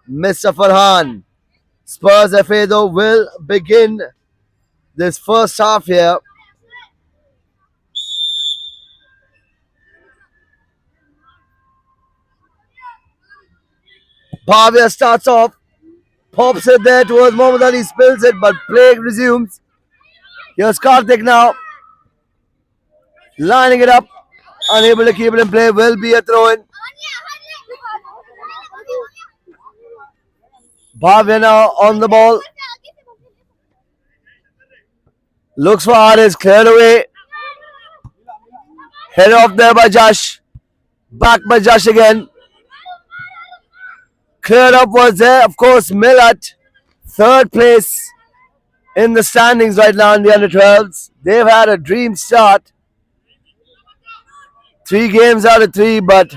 Mr. Farhan. Spurz FA, though, will begin this first half here. Bhavya starts off, pops it there towards Muhammad Ali, spills it, but play resumes. Here's Karthik now, lining it up, unable to keep it in play, will be a throw-in. Bhavya now on the ball. Looks for Aris, cleared away. Head off there by Josh. Back by Josh again. Cleared up was there, of course, Millat. Third place in the standings right now in the under 12s. They've had a dream start. 3 games out of 3, but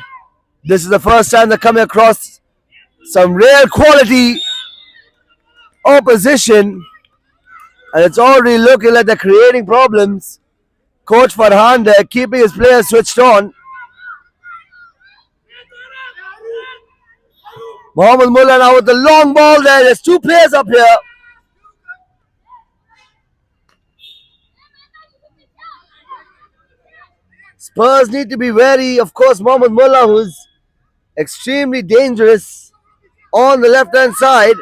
this is the first time they're coming across some real quality opposition. And it's already looking like they're creating problems. Coach Farhan there keeping his players switched on. Muhammad Mullah now with the long ball there. There's 2 players up here. Spurs need to be wary. Of course, Muhammad Mullah, who's extremely dangerous on the left-hand side.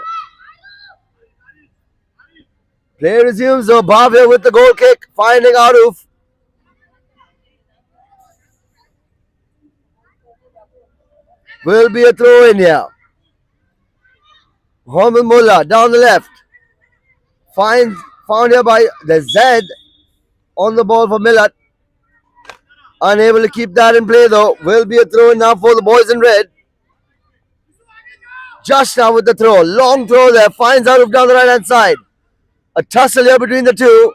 Play resumes. Bhavya with the goal kick, finding Aruf. Will be a throw in here. Muhammad Mullah down the left. Found here by the Z on the ball for Millat. Unable to keep that in play though. Will be a throw in now for the boys in red. Just now with the throw. Long throw there. Finds Aruf down the right hand side. A tussle here between the two.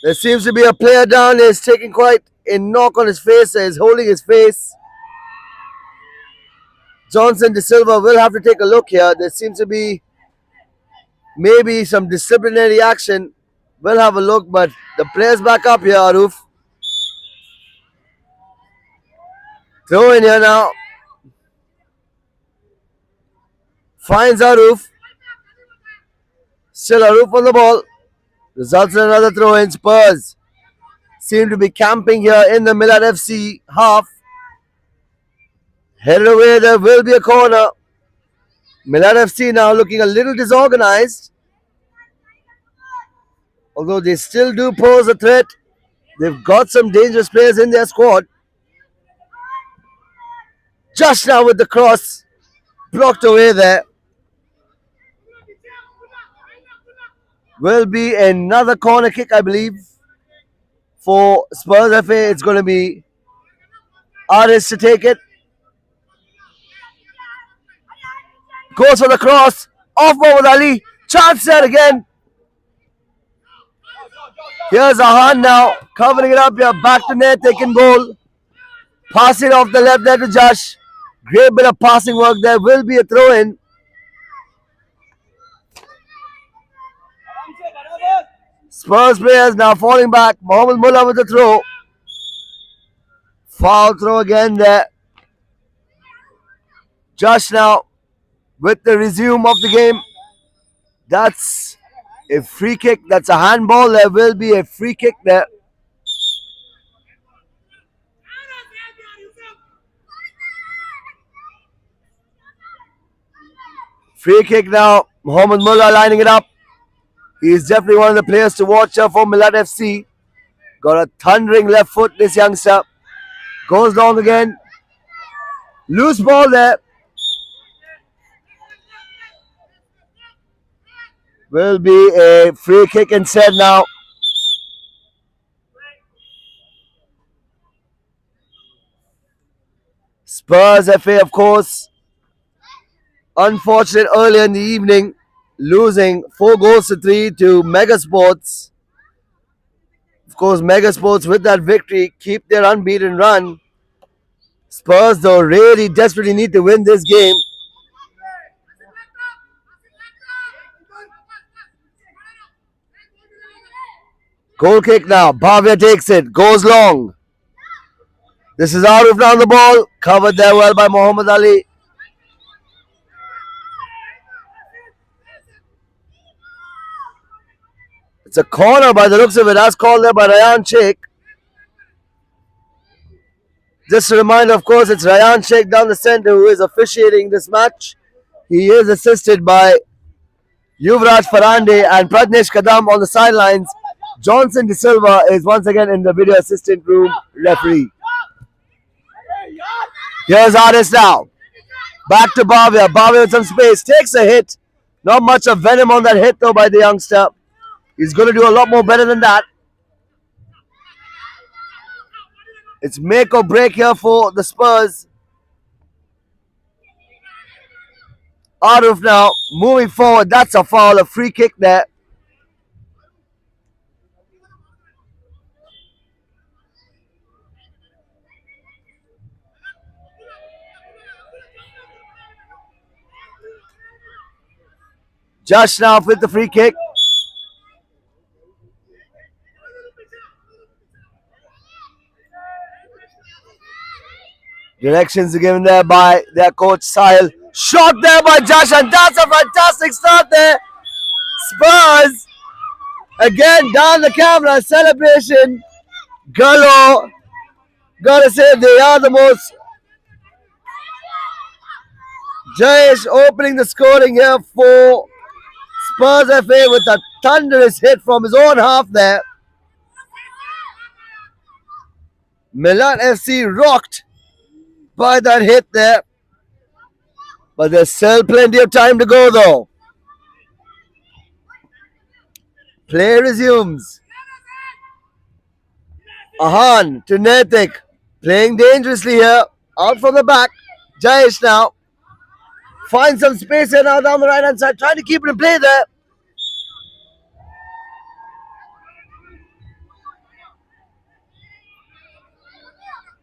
There seems to be a player down. He's taking quite a knock on his face. He's holding his face. Johnson De Silva will have to take a look here. There seems to be maybe some disciplinary action. We'll have a look, but the player's back up here, Aruf. Throw in here now. Finds Aruf. Still Aruf on the ball. Results in another throw in. Spurs seem to be camping here in the Millat FC half. Headed away, there will be a corner. Millat FC now looking a little disorganized, although they still do pose a threat. They've got some dangerous players in their squad. Just now with the cross, blocked away there. Will be another corner kick, I believe, for Spurs FA. It's going to be Aris to take it. Goes for the cross. Off Mohammad Ali. Chance there again. Here's Ahan now. Covering it up here. Back to net. Taking goal. Passing off the left there to Josh. Great bit of passing work there. Will be a throw in. Spurs players now falling back. Mohammad Mullah with the throw. Foul throw again there. Josh now with the resume of the game. That's a free kick. That's a handball. There will be a free kick there. Free kick now. Mohammad Mullah lining it up. He's definitely one of the players to watch for Millat FC. Got a thundering left foot, this youngster. Goes long again. Loose ball there. Will be a free kick instead now. Spurs FA, of course. Unfortunate earlier in the evening. Losing 4-3 to Mega Sports. Of course, Mega Sports with that victory keep their unbeaten run. Spurs, though, really desperately need to win this game. Goal kick now. Bhavya takes it. Goes long. This is out of down the ball. Covered there well by Mohammad Ali. It's a corner by the looks of it, as called there by Rayan Sheikh. Just a reminder, of course, it's Rayan Sheikh down the center who is officiating this match. He is assisted by Yuvraj Farande and Pratnesh Kadam on the sidelines. Johnson De Silva is once again in the video assistant room referee. Here's Aris now. Back to Bhavya. Bhavya with some space. Takes a hit. Not much of venom on that hit though by the youngster. He's going to do a lot more better than that. It's make or break here for the Spurs. Arif now moving forward. That's a foul, a free kick there. Josh now with the free kick. Directions are given there by their coach Sahil. Shot there by Josh, and that's a fantastic start there. Spurs again down the camera celebration. Gullo, gotta say they are the most. Jayesh opening the scoring here for Spurs FA with a thunderous hit from his own half there. Millat FC rocked by that hit there. But there's still plenty of time to go though. Play resumes. Ahan to Netik. Playing dangerously here. Out from the back. Jayesh now. Finds some space here now down the right hand side. Trying to keep it in play there.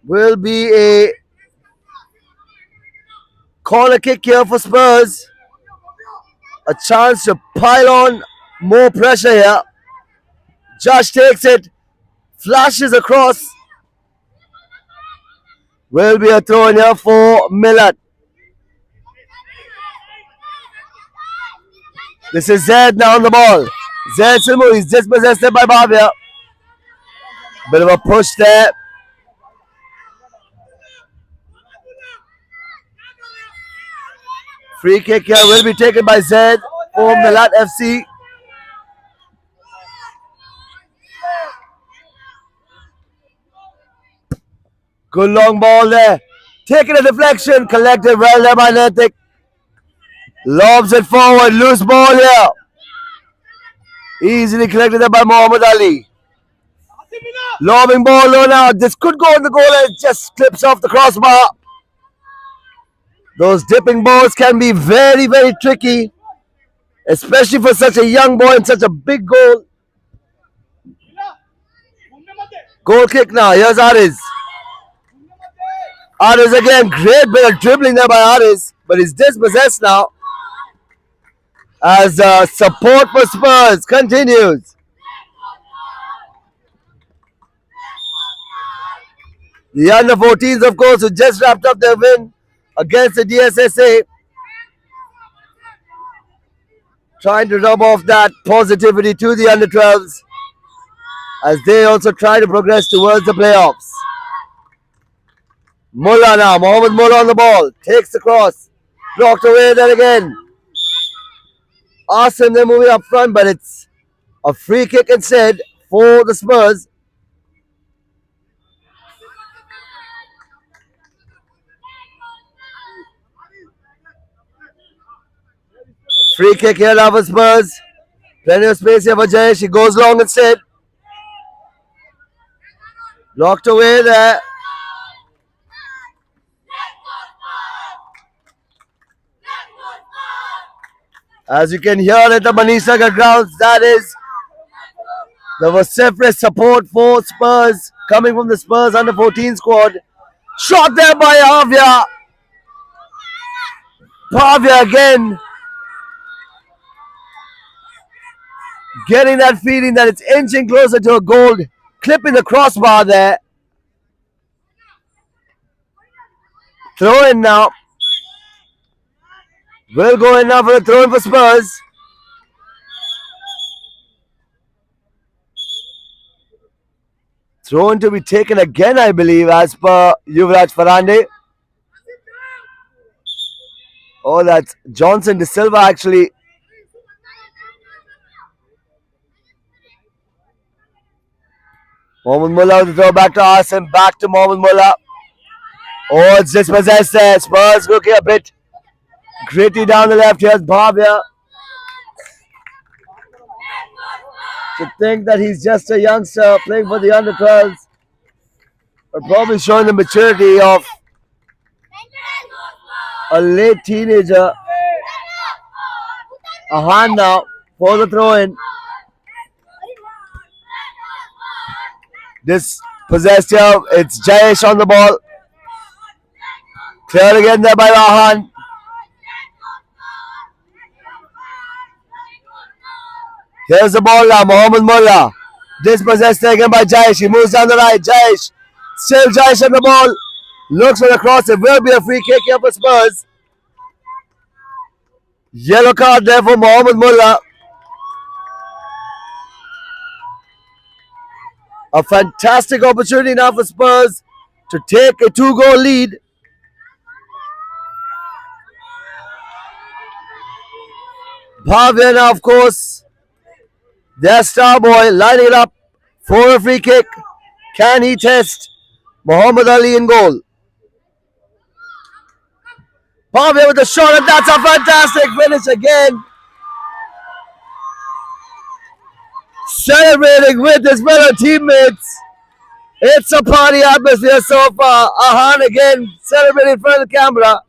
Will be a corner kick here for Spurs. A chance to pile on more pressure here. Josh takes it. Flashes across. Will be a throw in here for Millat. This is Zaid now on the ball. Zaid Silmu is dispossessed by Bhavya. Bit of a push there. Free kick here will be taken by Zed for Millat FC. Good long ball there. Taking a deflection. Collected well there by Netik. Lobs it forward. Loose ball here. Easily collected there by Muhammad Ali. Lobbing ball low now. This could go in the goal and it just clips off the crossbar. Those dipping balls can be very, very tricky, especially for such a young boy and such a big goal. Goal kick now. Here's Ariz. Ariz again. Great bit of dribbling there by Ariz, but he's dispossessed now. As support for Spurz continues. The under 14s, of course, who just wrapped up their win against the DSSA, trying to rub off that positivity to the under 12s as they also try to progress towards the playoffs. Mullah now, Mohammed Mullah on the ball, takes the cross, blocked away there again. Awesome, they're moving up front, but it's a free kick instead for the Spurz. Free kick here now for Spurz. Plenty of space here for Jayesh. He goes long instead. Locked away there. As you can hear at the Manisagar grounds, that is the vociferous support for Spurz coming from the Spurz under 14 squad. Shot there by Pavia. Pavia again. Getting that feeling that it's inching closer to a goal. Clipping the crossbar there. Throw in now. Will go in now for a throw in for Spurz. Throw in to be taken again, I believe, as per Yuvraj Farande. Oh, that's Johnson De Silva actually. Mohammed Mullah with the throw back to Asim. Back to Mohammed Mullah. Oh, it's dispossessed there. Spurz looking a bit gritty down the left. Here's Bhavya. To think that he's just a youngster playing for the under 12s, but probably showing the maturity of a late teenager. A hand now for the throw in. Dispossessed here. It's Jayesh on the ball. Clear again there by Rahan. Here's the ball now. Mohammed Mullah. Dispossessed again by Jayesh. He moves down the right. Jayesh. Still Jayesh on the ball. Looks for the cross. It will be a free kick here for Spurz. Yellow card there for Mohammed Mullah. A fantastic opportunity now for Spurz to take a 2-goal lead. Bhavya now, of course, their star boy, lining it up for a free kick. Can he test Muhammad Ali in goal? Bhavya with the shot, and that's a fantastic finish again. Celebrating with his fellow teammates. It's a party atmosphere so far. Ahan again celebrating in front of the camera.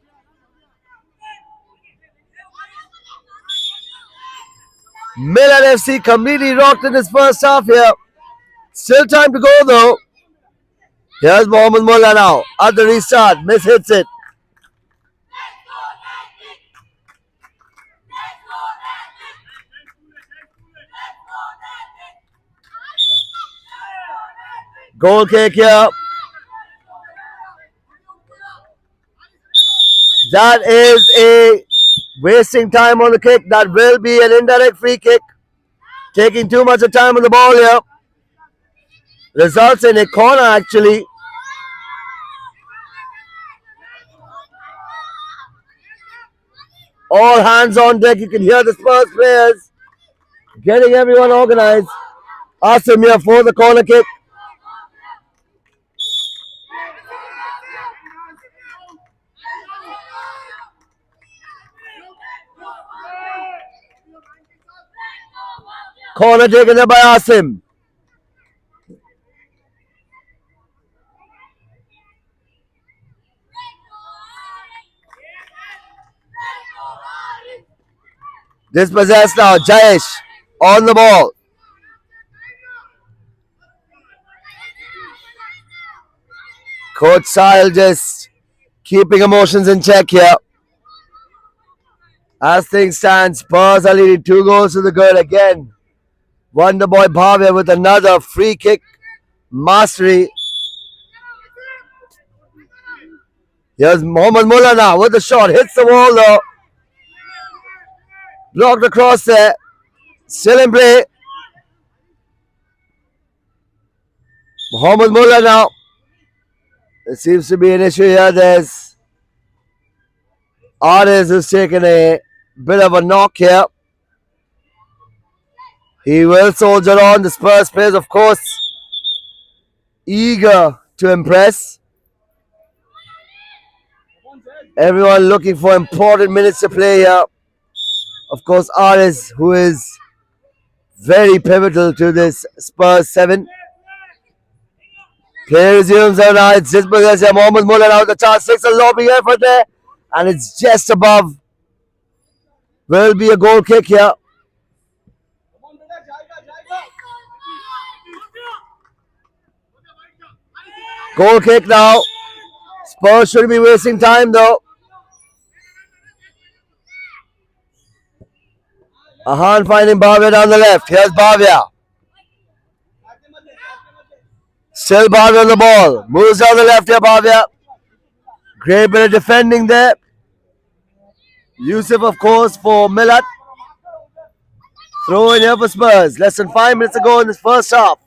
Millat FC completely rocked in his first half here. Still time to go though. Here's Mohammed Mullah now at the restart. Hits it. Goal kick here. That is a wasting time on the kick. That will be an indirect free kick. Taking too much of time on the ball here. Results in a corner actually. All hands on deck. You can hear the Spurs players getting everyone organized. Asim here for the corner kick. Corner taken there by Asim. Dispossessed now. Jayesh on the ball. Coach Sahil just keeping emotions in check here. As things stand, Spurs are leading 2 goals to the good again. Wonder Boy Bhavya with another free kick mastery. Here's Mohammad Mullah now with the shot. Hits the wall though. Blocked across there. Still in play. Mohammad Mullah now. There seems to be an issue here. There's Artis who's taken a bit of a knock here. He will soldier on. The Spurs players, of course, eager to impress. Everyone looking for important minutes to play here. Of course, Artis, who is very pivotal to this Spurs 7. Play resumes now. It's just because Mohammad Mullah now the chance takes a lobby effort there, and it's just above. Will be a goal kick here. Goal kick now. Spurs shouldn't be wasting time though. Ahan finding Bhavya down the left. Here's Bhavya. Still Bhavya on the ball. Moves down the left here, Bhavya. Great bit of defending there. Yusuf, of course, for Millat. Throw in here for Spurs. Less than 5 minutes to go in this first half.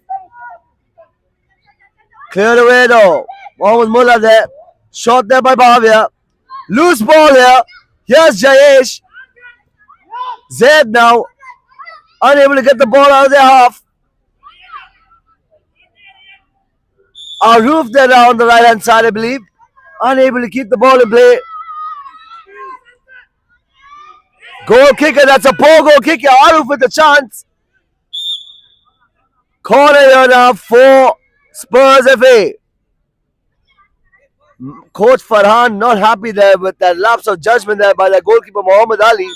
Cleared away though. Mohammad Mullah there. Shot there by Bhavya. Loose ball here. Here's Jayesh. Zaid now. Unable to get the ball out of their half. Aruf there now on the right hand side, I believe. Unable to keep the ball in play. Goal kicker. That's a poor goal kicker. Aruf with the chance. Corner here now for Spurs FA. Coach Farhan not happy there with that lapse of judgment there by the goalkeeper Muhammad Ali.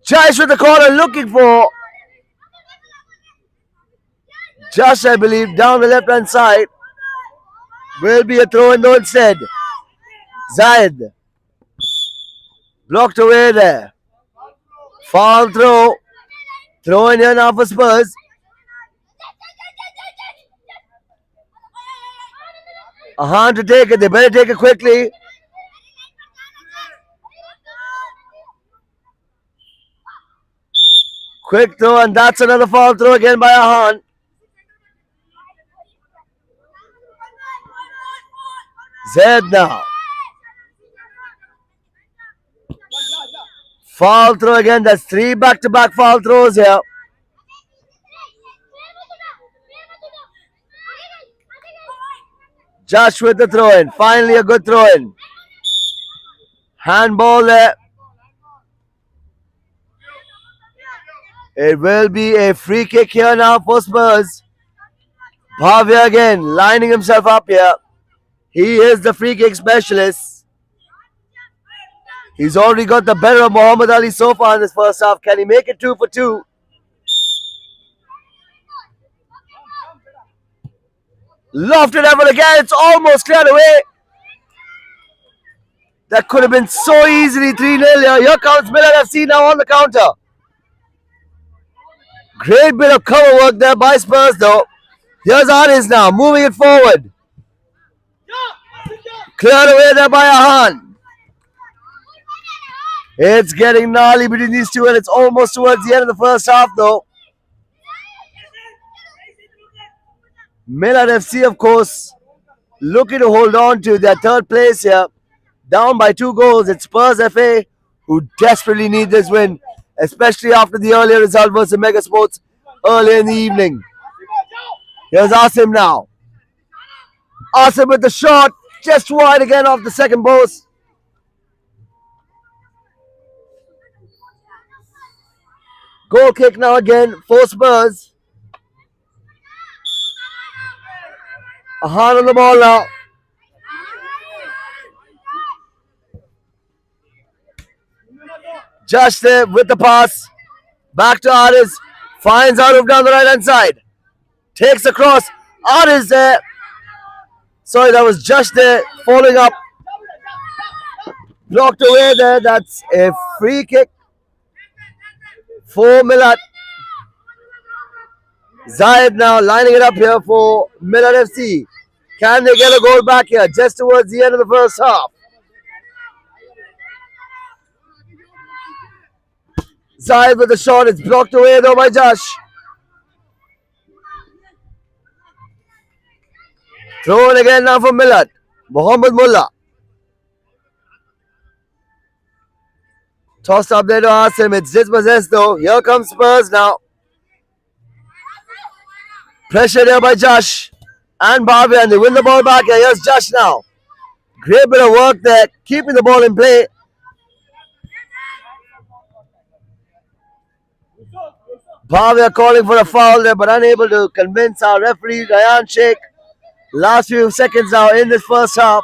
Jaish with the corner looking for Josh, I believe, down the left hand side. Will be a throw in though instead. Zaid. Blocked away there. Foul throw. Throw in here now for Spurs. Ahan to take it. They better take it quickly. Quick throw, and that's another foul throw again by Ahan. Zaid now. Foul throw again. That's 3 back-to-back foul throws here. Josh with the throw in. Finally a good throw in. Handball there. It will be a free kick here now for Spurs. Bhavya again lining himself up here. He is the free kick specialist. He's already got the better of Muhammad Ali so far in this first half. Can he make it 2 for 2? Lofted effort again. It's almost cleared away. That could have been so easily 3-0. Here comes Millat FC now on the counter. Great bit of cover work there by Spurs though. Here's Artis now, moving it forward. Cleared away there by Ahan. It's getting gnarly between these two and it's almost towards the end of the first half though. Millat FC, of course, looking to hold on to their third place here. down by 2 goals. It's Spurz FA who desperately need this win, especially after the earlier result versus Mega Sports earlier in the evening. Here's Asim now. Asim with the shot, just wide again off the second post. Goal kick now again for Spurz. A hand on the ball now. Just there with the pass. Back to Aris. Finds Arif down the right hand side. Takes across. Aris there. Sorry, that was just there. Following up. Blocked away there. That's a free kick for Millat. Zayed now lining it up here for Millat FC. Can they get a goal back here just towards the end of the first half? Zayed with the shot. It's blocked away though by Josh. Throw it again now for Millat. Mohammed Mullah. Tossed up there to Asim. It's dispossessed though. Here comes Spurz now. Pressure there by Josh and Barbie, and they win the ball back. Here's Josh now. Great bit of work there, keeping the ball in play. Barbie calling for a foul there, but unable to convince our referee, Ryan Sheikh. Last few seconds now in this first half.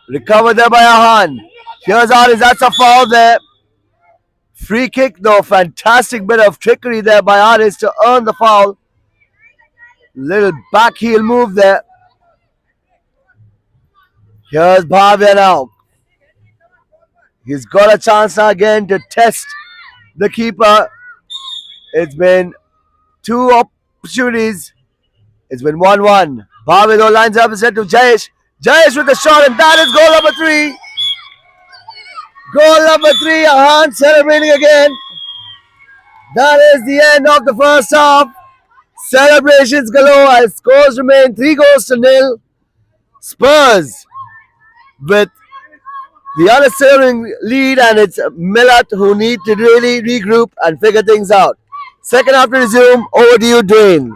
Recovered there by Ahan. Here's Aris. That's a foul there. Free kick though. Fantastic bit of trickery there by Aris to earn the foul. Little back heel move there. Here's Bhavya now. He's got a chance now again to test the keeper. It's been 2 opportunities. It's been 1-1. Bhavya though lines up instead to Jayesh. Jayesh with the shot, and that is goal number 3. Goal number 3. Ahan celebrating again. That is the end of the first half. Celebrations galore as scores remain 3-0. Spurz with the unassuming lead, and it's Millat who need to really regroup and figure things out. Second half to resume. Over to you, Dwayne.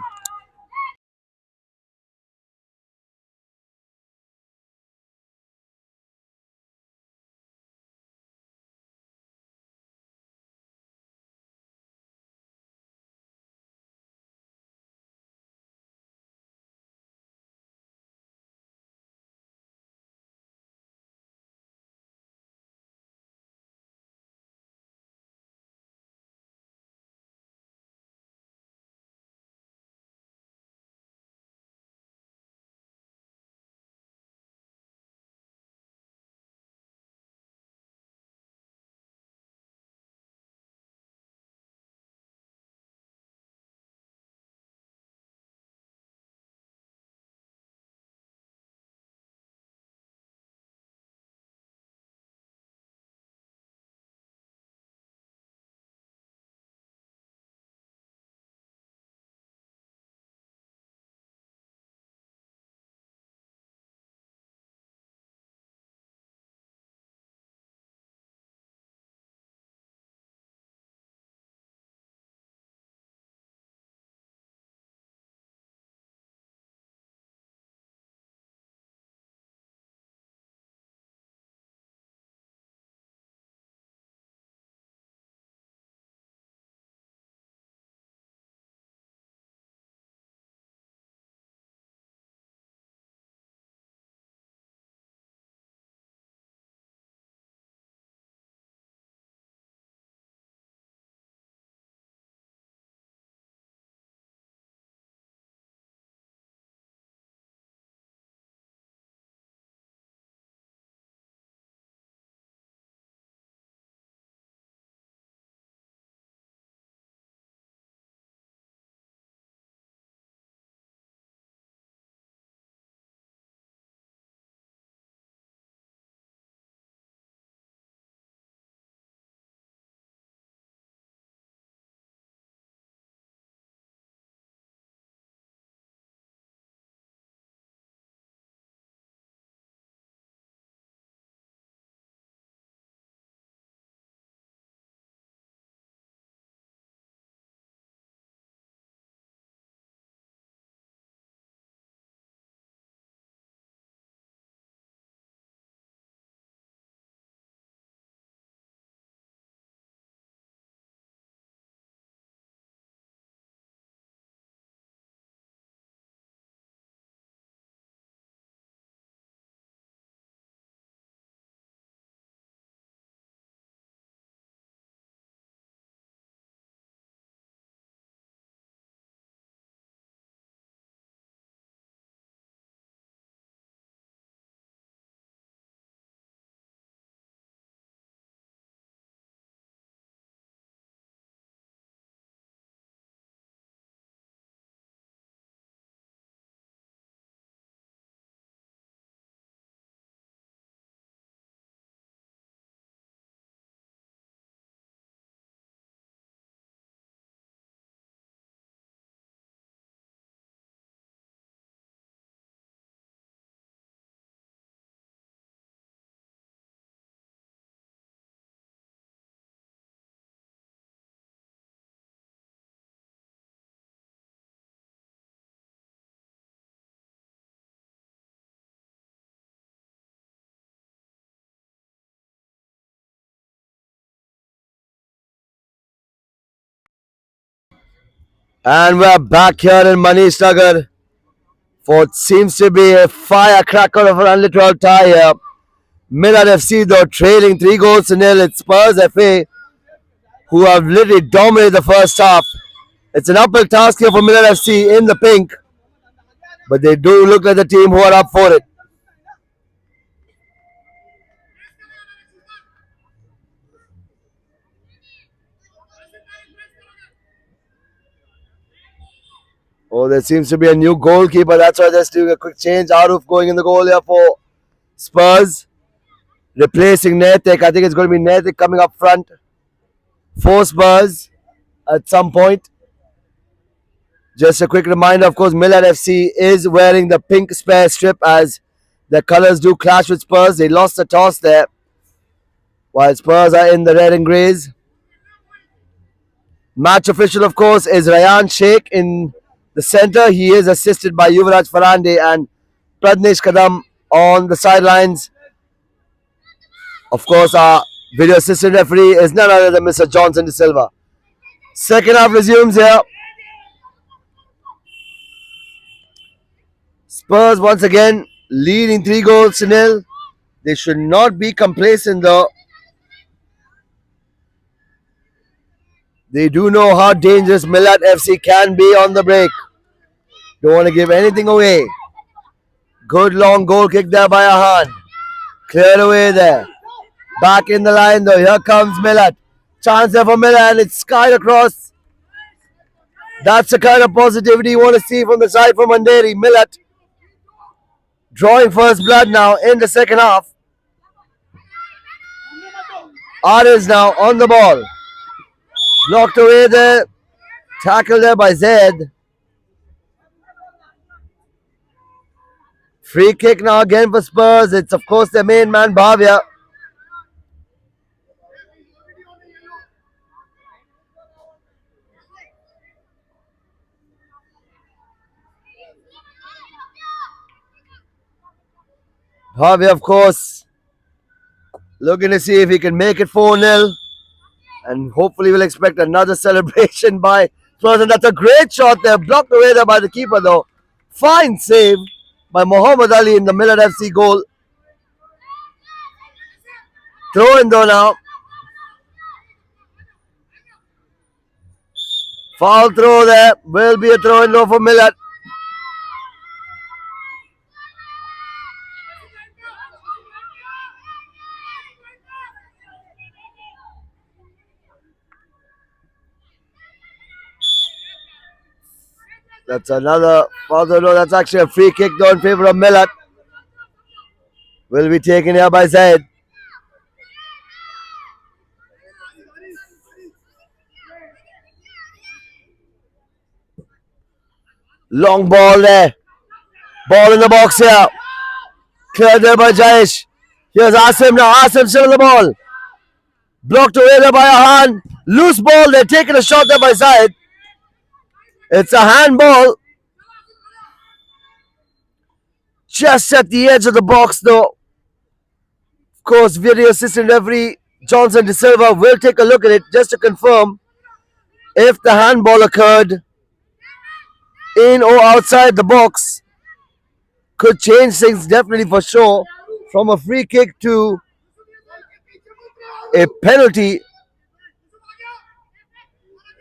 And we're back here in Manish Nagar for what seems to be a firecracker of an under 12 tie here. Millat FC though trailing 3-0. It's Spurz FA who have literally dominated the first half. It's an uphill task here for Millat FC in the pink, but they do look like the team who are up for it. Oh, there seems to be a new goalkeeper. That's why they're doing a quick change. Aruf going in the goal here for Spurz, replacing Netik. I think it's going to be Netik coming up front for Spurz at some point. Just a quick reminder, of course, Millat FC is wearing the pink spare strip as the colours do clash with Spurz. They lost the toss there, while Spurz are in the red and greys. Match official, of course, is Rayan Sheikh in the centre. He is assisted by Yuvraj Farande and Pradnesh Kadam on the sidelines. Of course, our video assistant referee is none other than Mr. Johnson De Silva. Second half resumes here. Spurz once again leading 3-0. They should not be complacent though. They do know how dangerous Millat FC can be on the break. Don't want to give anything away. Good long goal kick there by Ahan. Cleared away there. Back in the line though. Here comes Millat. Chance there for Millat and it's skied across. That's the kind of positivity you want to see from the side from Andheri. Millat drawing first blood now in the second half. Ariz now on the ball. Blocked away there. Tackled there by Zaid. Free kick now again for Spurz. It's of course their main man Bhavya. Bhavya, of course, looking to see if he can make it 4-0. And hopefully we'll expect another celebration by Spurz. And that's a great shot there. Blocked away there by the keeper though. Fine save by Muhammad Ali in the Millat FC goal. Throw in though now. Foul throw there. Will be a throw in though for Millat. That's another foul throw. No, that's actually a free kick though in favor of Millat. Will be taken here by Zaid. Long ball there. Ball in the box here. Cleared there by Jayesh. Here's Asim now. Asim still on the ball. Blocked away there by Ahan. Loose ball. They're taking a shot there by Zaid. It's a handball. Just at the edge of the box though. Of course, video assistant referee Johnson De Silva will take a look at it just to confirm if the handball occurred in or outside the box. Could change things definitely for sure from a free kick to a penalty.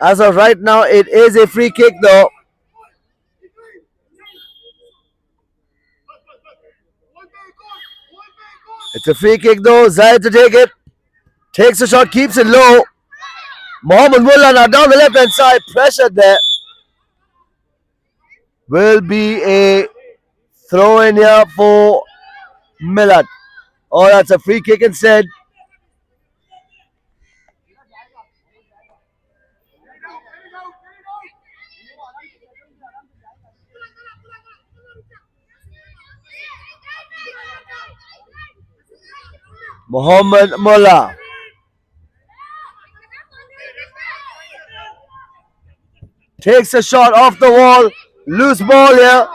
As of right now, it is a free kick though. It's a free kick though. Zaid to take it. Takes the shot, keeps it low. Mohammad Mullah now down the left hand side. Pressured there. Will be a throw in here for Millat. Oh, that's a free kick instead. Mohammad Mullah. Takes a shot off the wall. Loose ball here.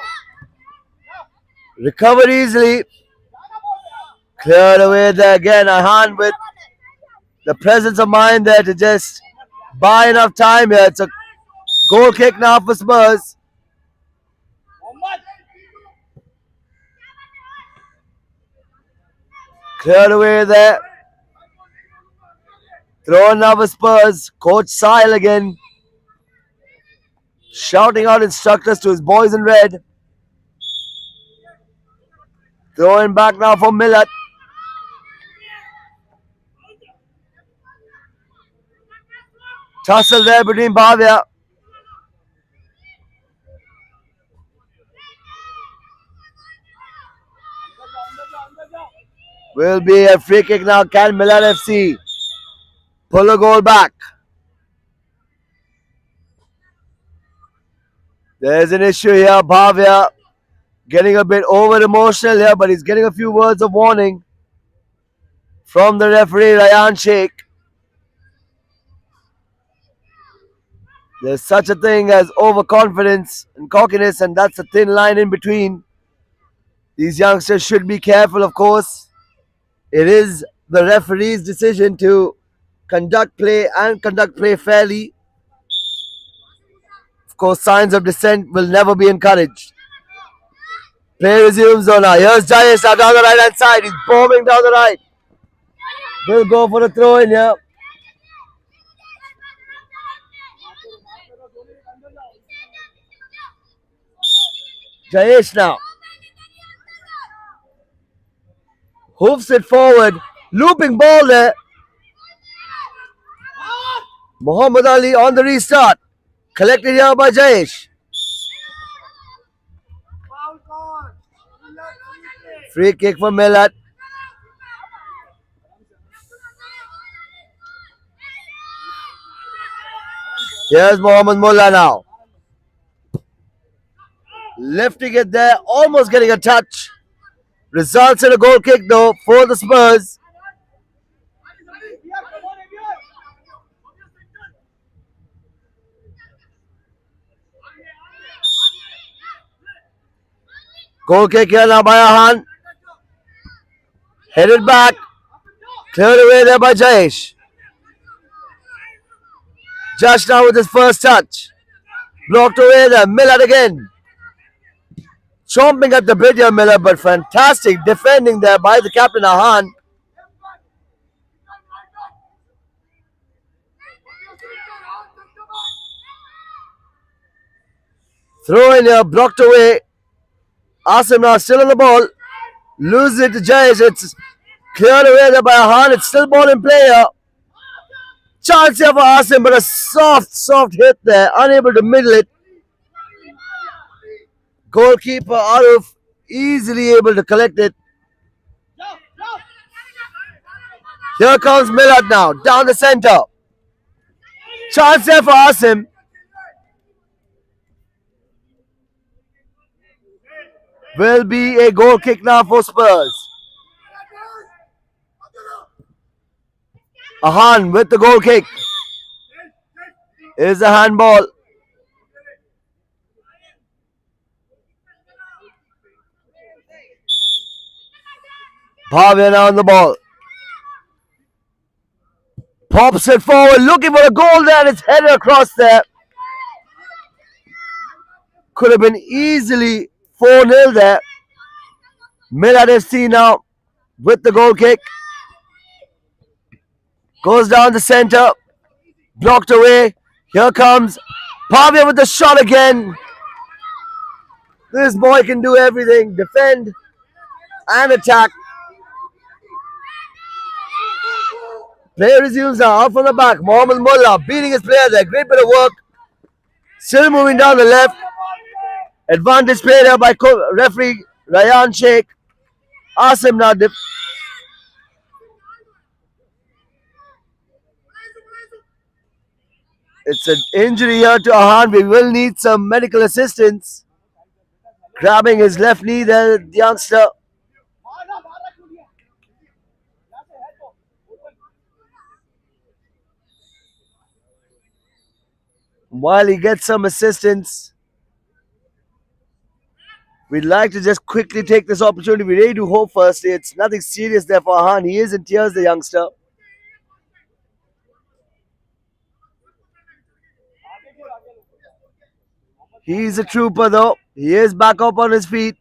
Recovered easily. Cleared away there again. Ahan with the presence of mind there to just buy enough time here. It's a Goal kick now for Spurs. Cleared away there. Throw now for Spurs. Coach Sile again. Shouting out instructors to his boys in red. Throwing back now for Millat. Tussle there between Bhavya. Will be a free kick now. Can Millat FC pull a goal back? There's an issue here. Bhavya getting a bit over emotional here, but he's getting a few words of warning from the referee, Ryan Sheikh. There's such a thing as overconfidence and cockiness, and that's a thin line in between. These youngsters should be careful, of course. It is the referee's decision to conduct play and conduct play fairly. Of course, signs of dissent will never be encouraged. Play resumes on now. Here's Jayesh now down the right hand side. He's bombing down the right. Will go for the throw in here. Jayesh now. Hoofs it forward. Looping ball there. Muhammad Ali on the restart. Collected here by Jayesh. Free kick for Millat. Here's Mohammad Mullah now. Lifting it there, almost getting a touch. Results in a goal kick though for the Spurs. Goal kick here now by Ahan. Headed back. Cleared away there by Jayesh. Just now with his first touch. Blocked away there. Millat again. Chomping at the bit here, Miller, but fantastic defending there by the captain, Ahan. Throw in here, blocked away. Asim now still on the ball. Loses it to Jayesh. It's cleared away there by Ahan. It's still ball in play here. Chance here for Asim, but a soft hit there. Unable to middle it. Goalkeeper Aruf easily able to collect it. Here comes Millat now, down the center. Chance there for Asim. Will be a goal kick now for Spurs. Ahan with the goal kick. Is a handball. Bhavya now on the ball. Pops it forward, looking for a goal there. It's headed across there. Could have been easily 4-0 there. Millat FC now with the goal kick. Goes down the center. Blocked away. Here comes Bhavya with the shot again. This boy can do everything. Defend and attack. Play resumes now, out from the back. Mohammad Mullah beating his player there. Great bit of work. Still moving down the left. Advantage play there by referee Ryan Sheikh. Asim now. It's an injury here to Ahan. We will need some medical assistance. Grabbing his left knee there, the youngster. While he gets some assistance, we'd like to just quickly take this opportunity. We really do hope firstly it's nothing serious there for Ahan. He is in tears, the youngster. He's a trooper though. He is back up on his feet.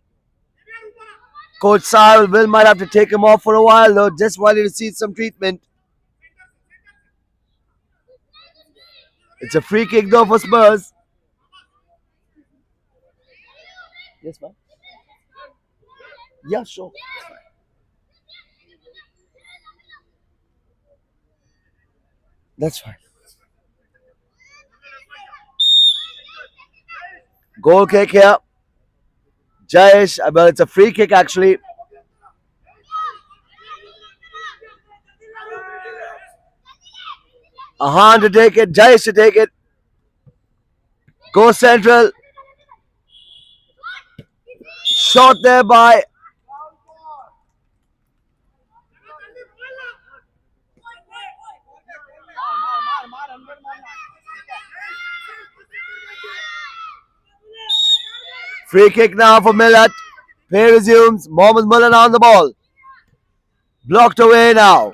Coach Sahil will might have to take him off for a while though, just while he receives some treatment. It's a free kick though for Spurs. Yes, ma'am. Yeah, sure. That's fine. Goal kick here. Jayesh, well, it's a free kick actually. Ahan to take it. Jayesh to take it. Go central. Shot there by free kick now for Millat. Play resumes. Mohammad Mullah on the ball. Blocked away now.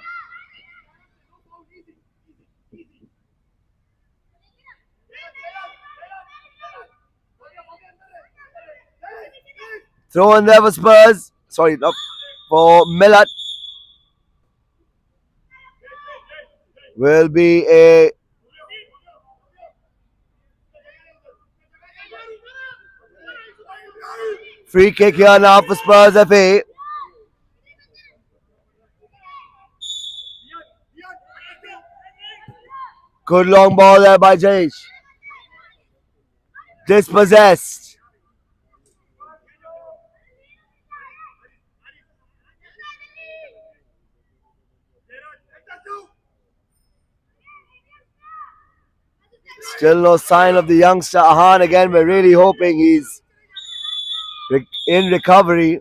Throw in there for Spurs. Sorry, no, for Millat. Will be a free kick here now for Spurs FA. Good long ball there by Jayesh. Dispossessed. Still no sign of the youngster Ahan again. We're really hoping he's in recovery.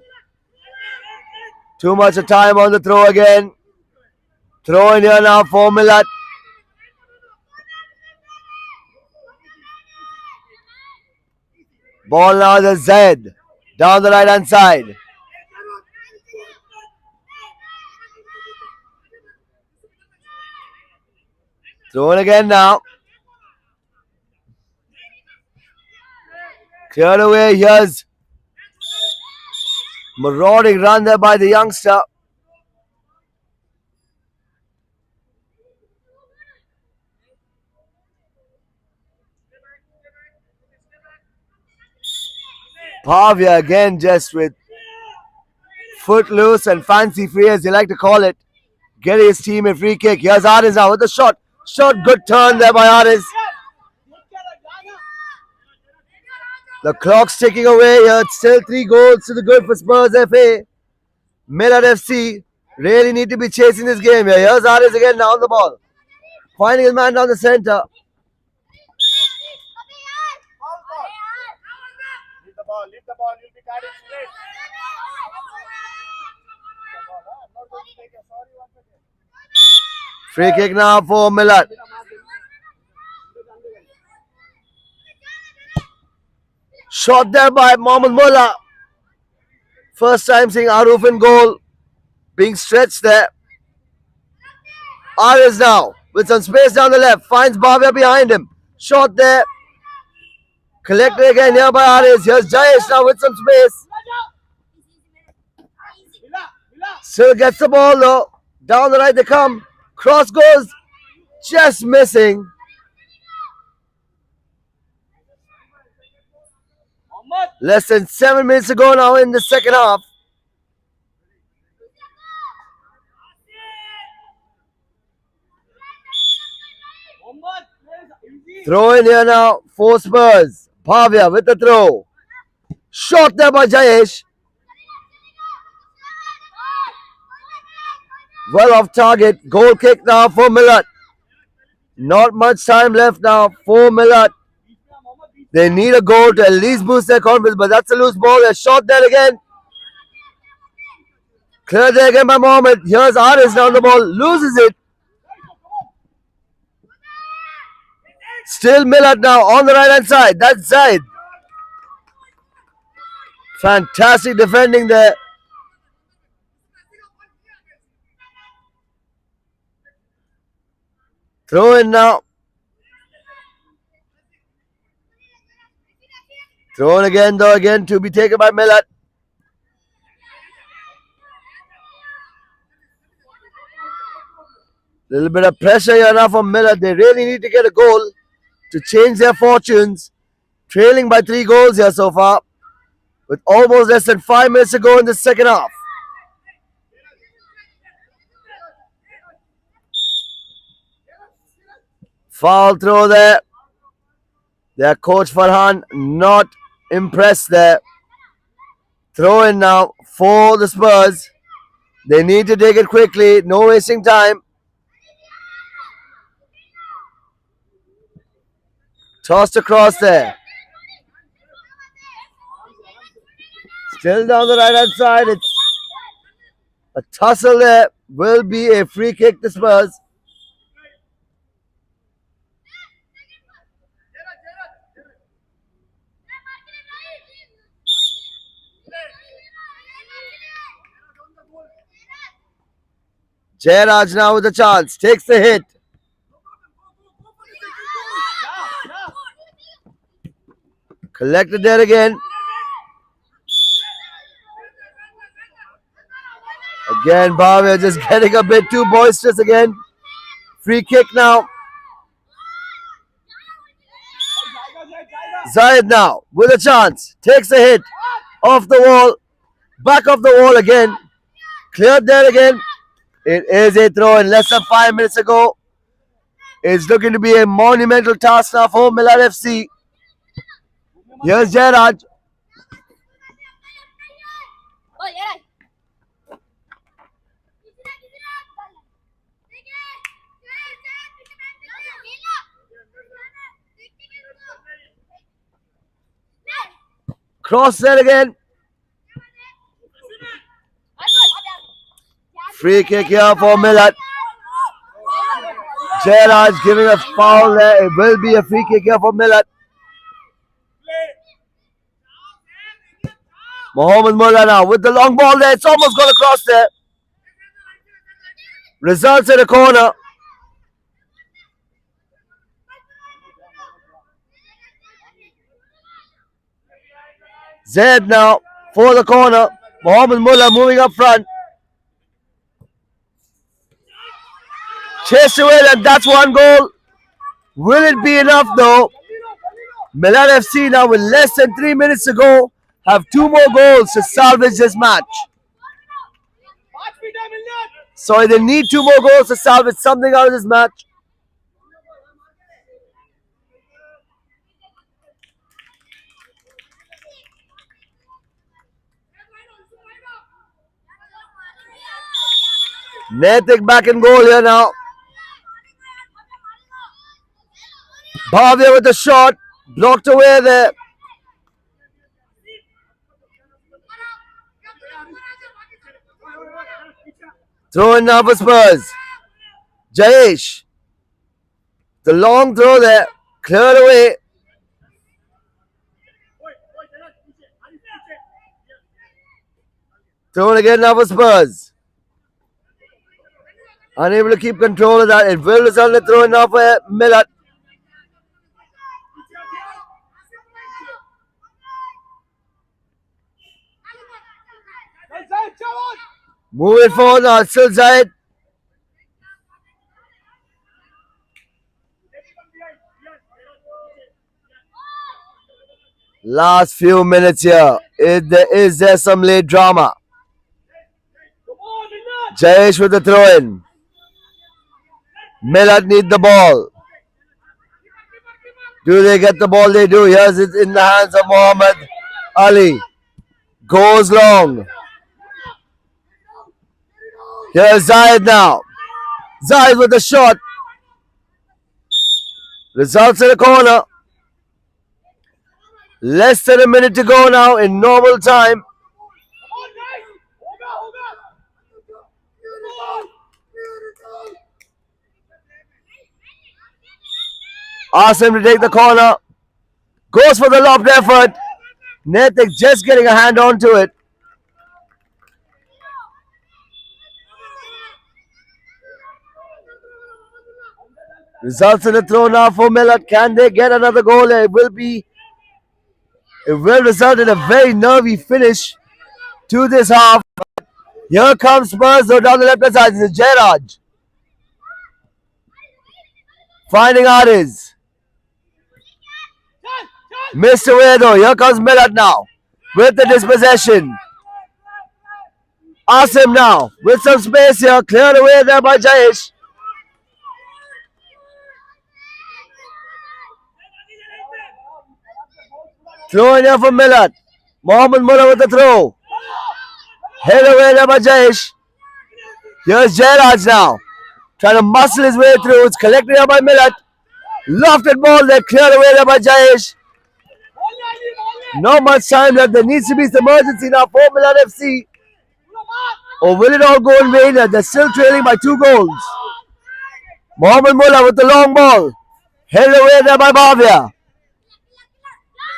Too much of time on the throw again. Throw in here now for Millat. Ball now to Zaid. Down the right hand side. Throw in again now. Cleared away. Here's marauding run there by the youngster. Pavia again just with footloose and fancy free as they like to call it. Getting his team a free kick. Here's Aris now with the shot. Shot, good turn there by Aris. The clock's ticking away here. It's still 3 goals to the good for Spurs FA. Millat FC really need to be chasing this game here. Here's Aris again now on the ball. Finding his man down the center. Leave the ball, you'll be carried straight. Free kick now for Millat. Shot there by Mohammad Mullah. First time seeing Aruf in goal. Being stretched there. Aris now with some space down the left. Finds Bhavya behind him. Shot there. Collected again here by Aris. Here's Jayesh now with some space. Still gets the ball though. Down the right they come. Cross goes. Just missing. Less than 7 minutes to go now in the second half. Throw in here now for Spurs. Bhavya with the throw. Shot there by Jayesh. Well off target. Goal kick now for Millat. Not much time left now for Millat. They need a goal to at least boost their confidence, but that's a loose ball. A shot there again. Cleared there again by Mohammed. Here's Aris down the ball. Loses it. Still Millat now on the right hand side. That's Zaid. Fantastic defending there. Throw in now. Thrown again though, again to be taken by Millat. Little bit of pressure here now from Millat. They really need to get a goal to change their fortunes. Trailing by 3 goals here so far, with almost less than 5 minutes to go in the second half. Foul throw there. Their coach Farhan not impressed there. Throw in now for the Spurs. They need to take it quickly, no wasting time. Tossed across there. Still down the right hand side. It's a tussle there. Will be a free kick to Spurs. Jairaj now with a chance. Takes the hit. Collected there again. Again, Bhavya just getting a bit too boisterous again. Free kick now. Zayed now with a chance. Takes the hit. Off the wall. Back of the wall again. Cleared there again. It is a throw in less than 5 minutes ago. It's looking to be a monumental task now for Millat FC. Here's Jairaj. Cross there again. Free kick here for Millat. Jairaj giving a foul there. It will be a free kick here for Millat. Mohammed Mullah now with the long ball there. It's almost gone across there. Results in a corner. Zaid now for the corner. Mohammed Mullah moving up front. Chased away, and that's 1 goal. Will it be enough though? Millat FC now with less than 3 minutes to go have 2 more goals to salvage this match. So they need 2 more goals to salvage something out of this match. Netik back in goal here now. Bhavya with the shot. Blocked away there. Throw in now for Spurs. Jayesh. The long throw there. Cleared away. Thrown again now for Spurs. Unable to keep control of that. It will result in a throw in now for Millat. Move it forward now. It's still Zayed. Last few minutes here. Is there some late drama? Jayesh with the throw in. Millat need the ball. Do they get the ball? They do. Here's it in the hands of Muhammad Ali. Goes long. Here's Zayed now. Zayed with the shot. Results in a corner. Less than a minute to go now in normal time. Asks him to take the corner. Goes for the lobbed effort. Netik just getting a hand onto it. Results in a throw now for Millat. Can they get another goal? It will be It will result in a very nervy finish to this half. Here comes Spurz though down the left hand side. This is Jairaj. Finding Ariz. Missed away though. Here comes Millat now. With the dispossession. Asim now. With some space here. Cleared away there by Jayesh. Throw in here for Millat. Mohammed Mullah with the throw. Head away there by Jayesh. Here's Jairaj now. Trying to muscle his way through. It's collected here by Millat. Lofted ball there. Cleared away there by Jayesh. Not much time left. There needs to be some urgency now for Millat FC. Or will it all go in vain? They're still trailing by 2 goals. Mohammed Mullah with the long ball. Headed away there by Bhavya.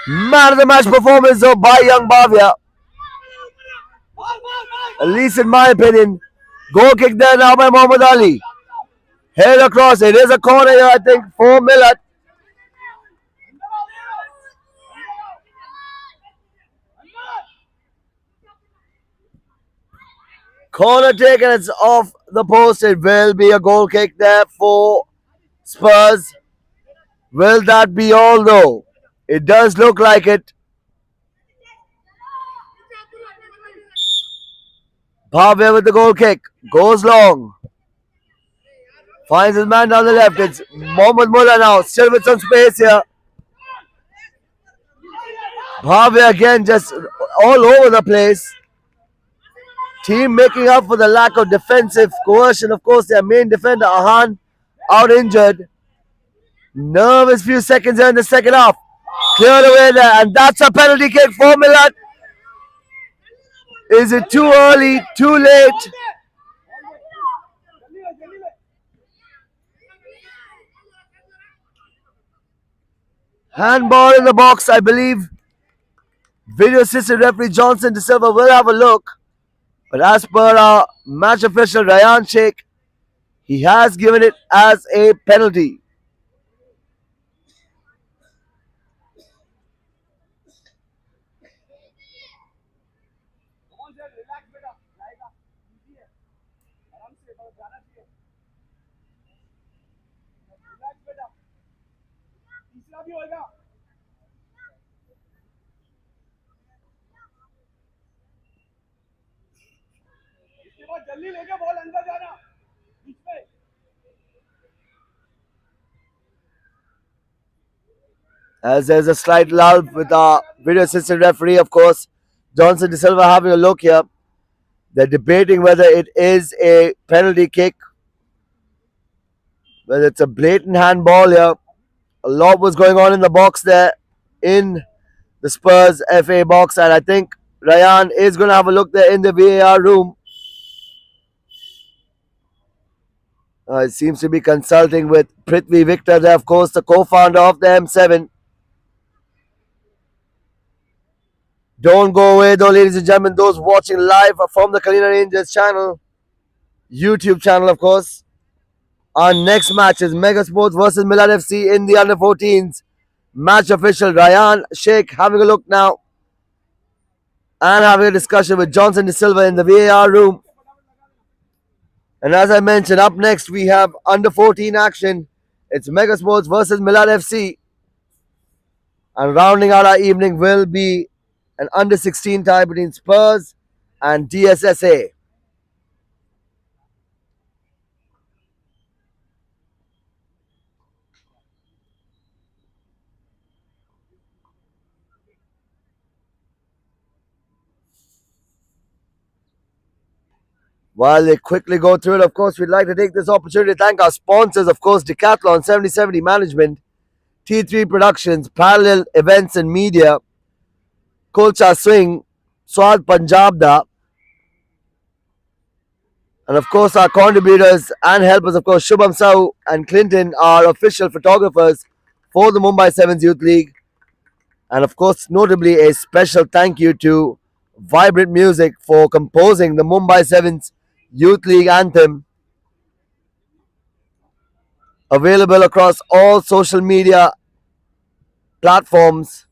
Man of the match performance though by young Bhavya. At least in my opinion. Goal kick there now by Muhammad Ali. Head across. It is a corner here I think for Millat. Corner taken, it's off the post. It will be a goal kick there for Spurz. Will that be all though? It does look like it. Bhavya with the goal kick. Goes long. Finds his man down the left. It's Mohammed Mullah now. Still with some space here. Bhavya again just all over the place. Team making up for the lack of defensive coercion. Of course, their main defender, Ahan, out injured. Nervous few seconds in the second half. Cleared away there, and that's a penalty kick for Millat. Is it too early, too late? Handball in the box, I believe. Video assistant referee Johnson De Silva will have a look. But as per our match official Ryan Sheikh, he has given it as a penalty. As there's a slight lull with our video assistant referee, of course, Johnson De Silva having a look here. They're debating whether it is a penalty kick, whether it's a blatant handball here. A lot was going on in the box there in the Spurz FA box, and I think Ryan is going to have a look there in the VAR room. It seems to be consulting with Prithvi Victor there, of course, the co-founder of the M7. Don't go away though, ladies and gentlemen, those watching live from the Kalina Rangers channel, YouTube channel, of course. Our next match is Mega Sports versus Millat FC in the under-14s. Match official Ryan Sheikh having a look now and having a discussion with Johnson De Silva in the VAR room. And as I mentioned, up next we have under-14 action. It's Mega Sports versus Millat FC. And rounding out our evening will be an under-16 tie between Spurz and DSSA. While they quickly go through it, of course, we'd like to take this opportunity to thank our sponsors, of course, Decathlon, 70/70 Management, T3 Productions, Parallel Events and Media, Kulcha Swing, Swad Punjab Da, and of course our contributors and helpers, of course, Shubham Sahu and Clinton, are official photographers for the Mumbai Se7ens Youth League. And of course, notably a special thank you to Vibrant Music for composing the Mumbai Se7ens Youth League anthem. Available across all social media platforms.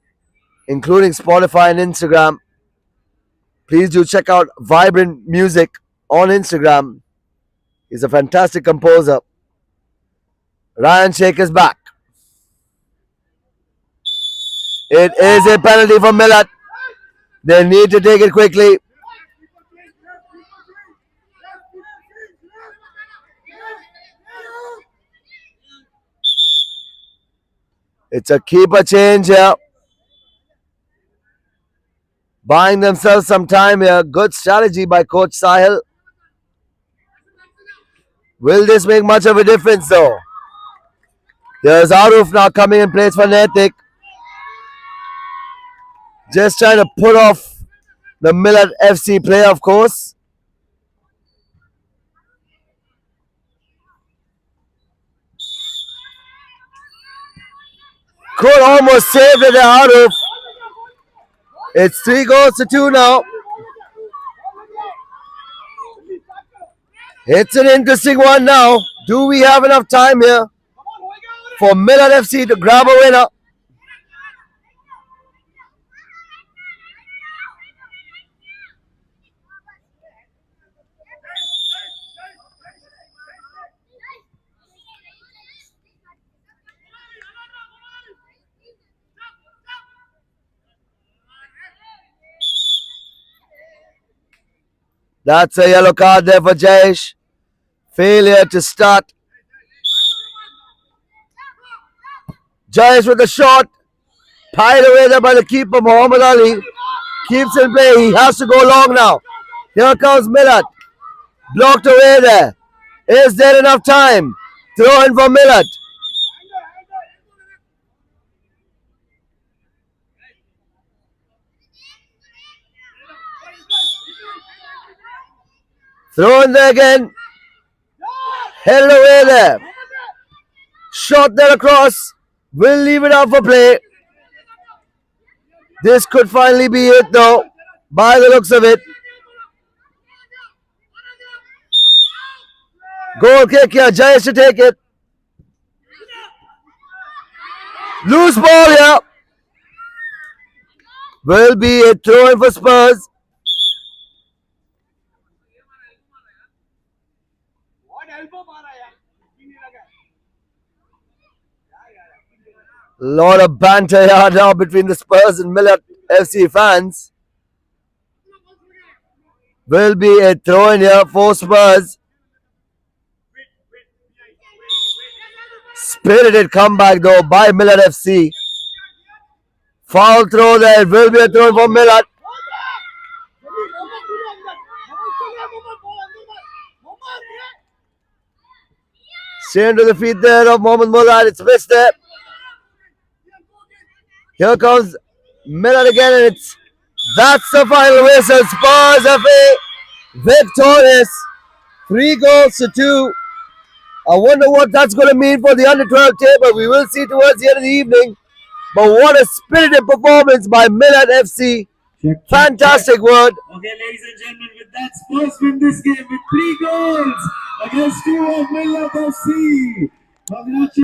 including Spotify and Instagram. Please do check out Vibrant Music on Instagram. He's a fantastic composer. Ryan Sheikh is back. It is a penalty for Millat. They need to take it quickly. It's a keeper change here. Buying themselves some time here. Good strategy by Coach Sahil. Will this make much of a difference though? There's Aruf now coming in place for Naitik. Just trying to put off the Millat FC player, of course. Could almost save it, Aruf. It's 3-2 now. It's an interesting one now. Do we have enough time here for Millat FC to grab a winner? That's a yellow card there for Jayesh. Failure to start. Jayesh with the shot. Tied away there by the keeper, Muhammad Ali. Keeps in play. He has to go long now. Here comes Millat. Blocked away there. Is there enough time? Throw in for Millat. Throw in there again. Held away there. Shot there across. Will leave it out for play. This could finally be it though, by the looks of it. Goal kick here. Jayesh to take it. Loose ball here. Will be a throw in for Spurz. Lot of banter here now between the Spurz and Millat FC fans. Will be a throw in here for Spurz. Spirited comeback though by Millat FC. Foul throw there. It will be a throw in for Millat. Straight to the feet there of Mohammad Mulad. It's missed there. Here comes Millat again, and that's the final whistle. Spurz FA victorious, 3-2. I wonder what that's going to mean for the under-12 table. We will see towards the end of the evening. But what a spirited performance by Millat FC. Fantastic word. Okay, ladies and gentlemen, with that, Spurs win this game with 3 goals against 2 of Millat FC. Congratulations.